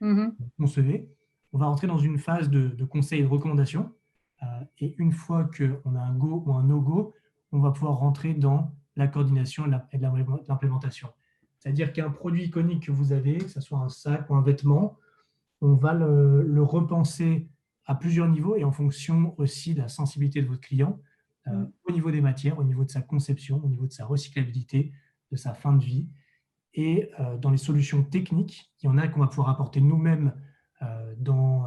concevez. On va rentrer dans une phase de conseil et de recommandation. Et une fois qu'on a un go ou un no-go, on va pouvoir rentrer dans la coordination et l'implémentation. C'est-à-dire qu'un produit iconique que vous avez, que ce soit un sac ou un vêtement, on va le repenser à plusieurs niveaux et en fonction aussi de la sensibilité de votre client, au niveau des matières, au niveau de sa conception, au niveau de sa recyclabilité, de sa fin de vie. Et dans les solutions techniques, il y en a qu'on va pouvoir apporter nous-mêmes dans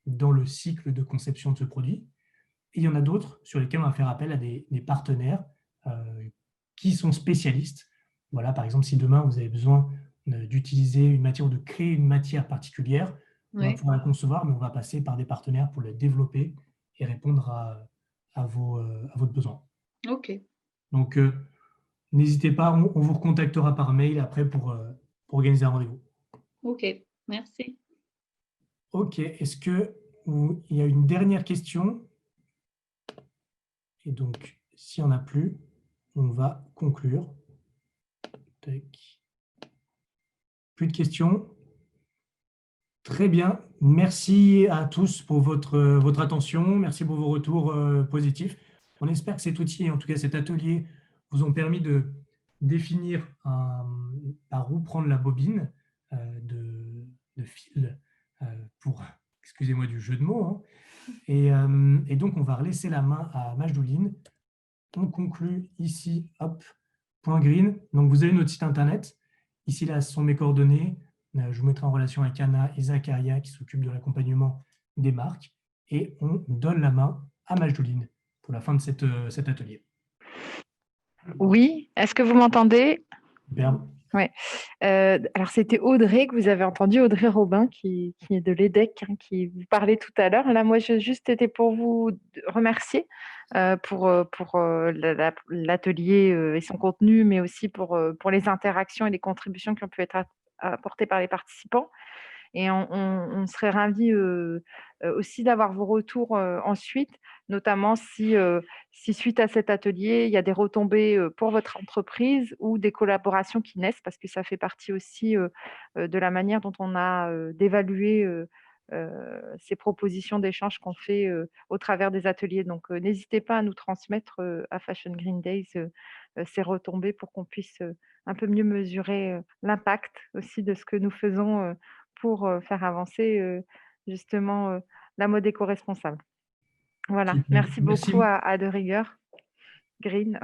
le cycle de conception de ce produit. Et il y en a d'autres sur lesquels on va faire appel à des partenaires qui sont spécialistes. Voilà, par exemple, si demain vous avez besoin d'utiliser une matière ou de créer une matière particulière, on va pouvoir la concevoir, mais on va passer par des partenaires pour la développer et répondre à votre besoin. Ok. Donc, n'hésitez pas, on vous recontactera par mail après pour organiser un rendez-vous. Ok, merci. Ok, est-ce qu'il y a une dernière question? Et donc, s'il n'y en a plus, on va conclure. Tac. Plus de questions? Très bien. Merci à tous pour votre attention. Merci pour vos retours positifs. On espère que cet outil, en tout cas cet atelier, vous ont permis de définir par où prendre la bobine de fil pour, excusez-moi du jeu de mots, hein. Et donc, on va relaisser la main à Majdouline. On conclut ici, hop, point green. Donc, vous avez notre site internet. Ici, là, ce sont mes coordonnées. Je vous mettrai en relation avec Anna et Zacharia qui s'occupent de l'accompagnement des marques. Et on donne la main à Majdouline pour la fin de cet atelier. Oui, est-ce que vous m'entendez? Superbe. Oui. Alors, c'était Audrey que vous avez entendu, Audrey Robin, qui est de l'EDEC, hein, qui vous parlait tout à l'heure. Là, moi, j'ai juste été pour vous remercier pour l'atelier et son contenu, mais aussi pour les interactions et les contributions qui ont pu être apportées par les participants. Et on serait ravis aussi d'avoir vos retours ensuite, notamment si suite à cet atelier, il y a des retombées pour votre entreprise ou des collaborations qui naissent, parce que ça fait partie aussi de la manière dont on a d'évaluer ces propositions d'échange qu'on fait au travers des ateliers. Donc, n'hésitez pas à nous transmettre à Fashion Green Days ces retombées pour qu'on puisse un peu mieux mesurer l'impact aussi de ce que nous faisons pour faire avancer justement la mode éco-responsable. Voilà, Super. merci Merci. beaucoup à De Rigueur Green.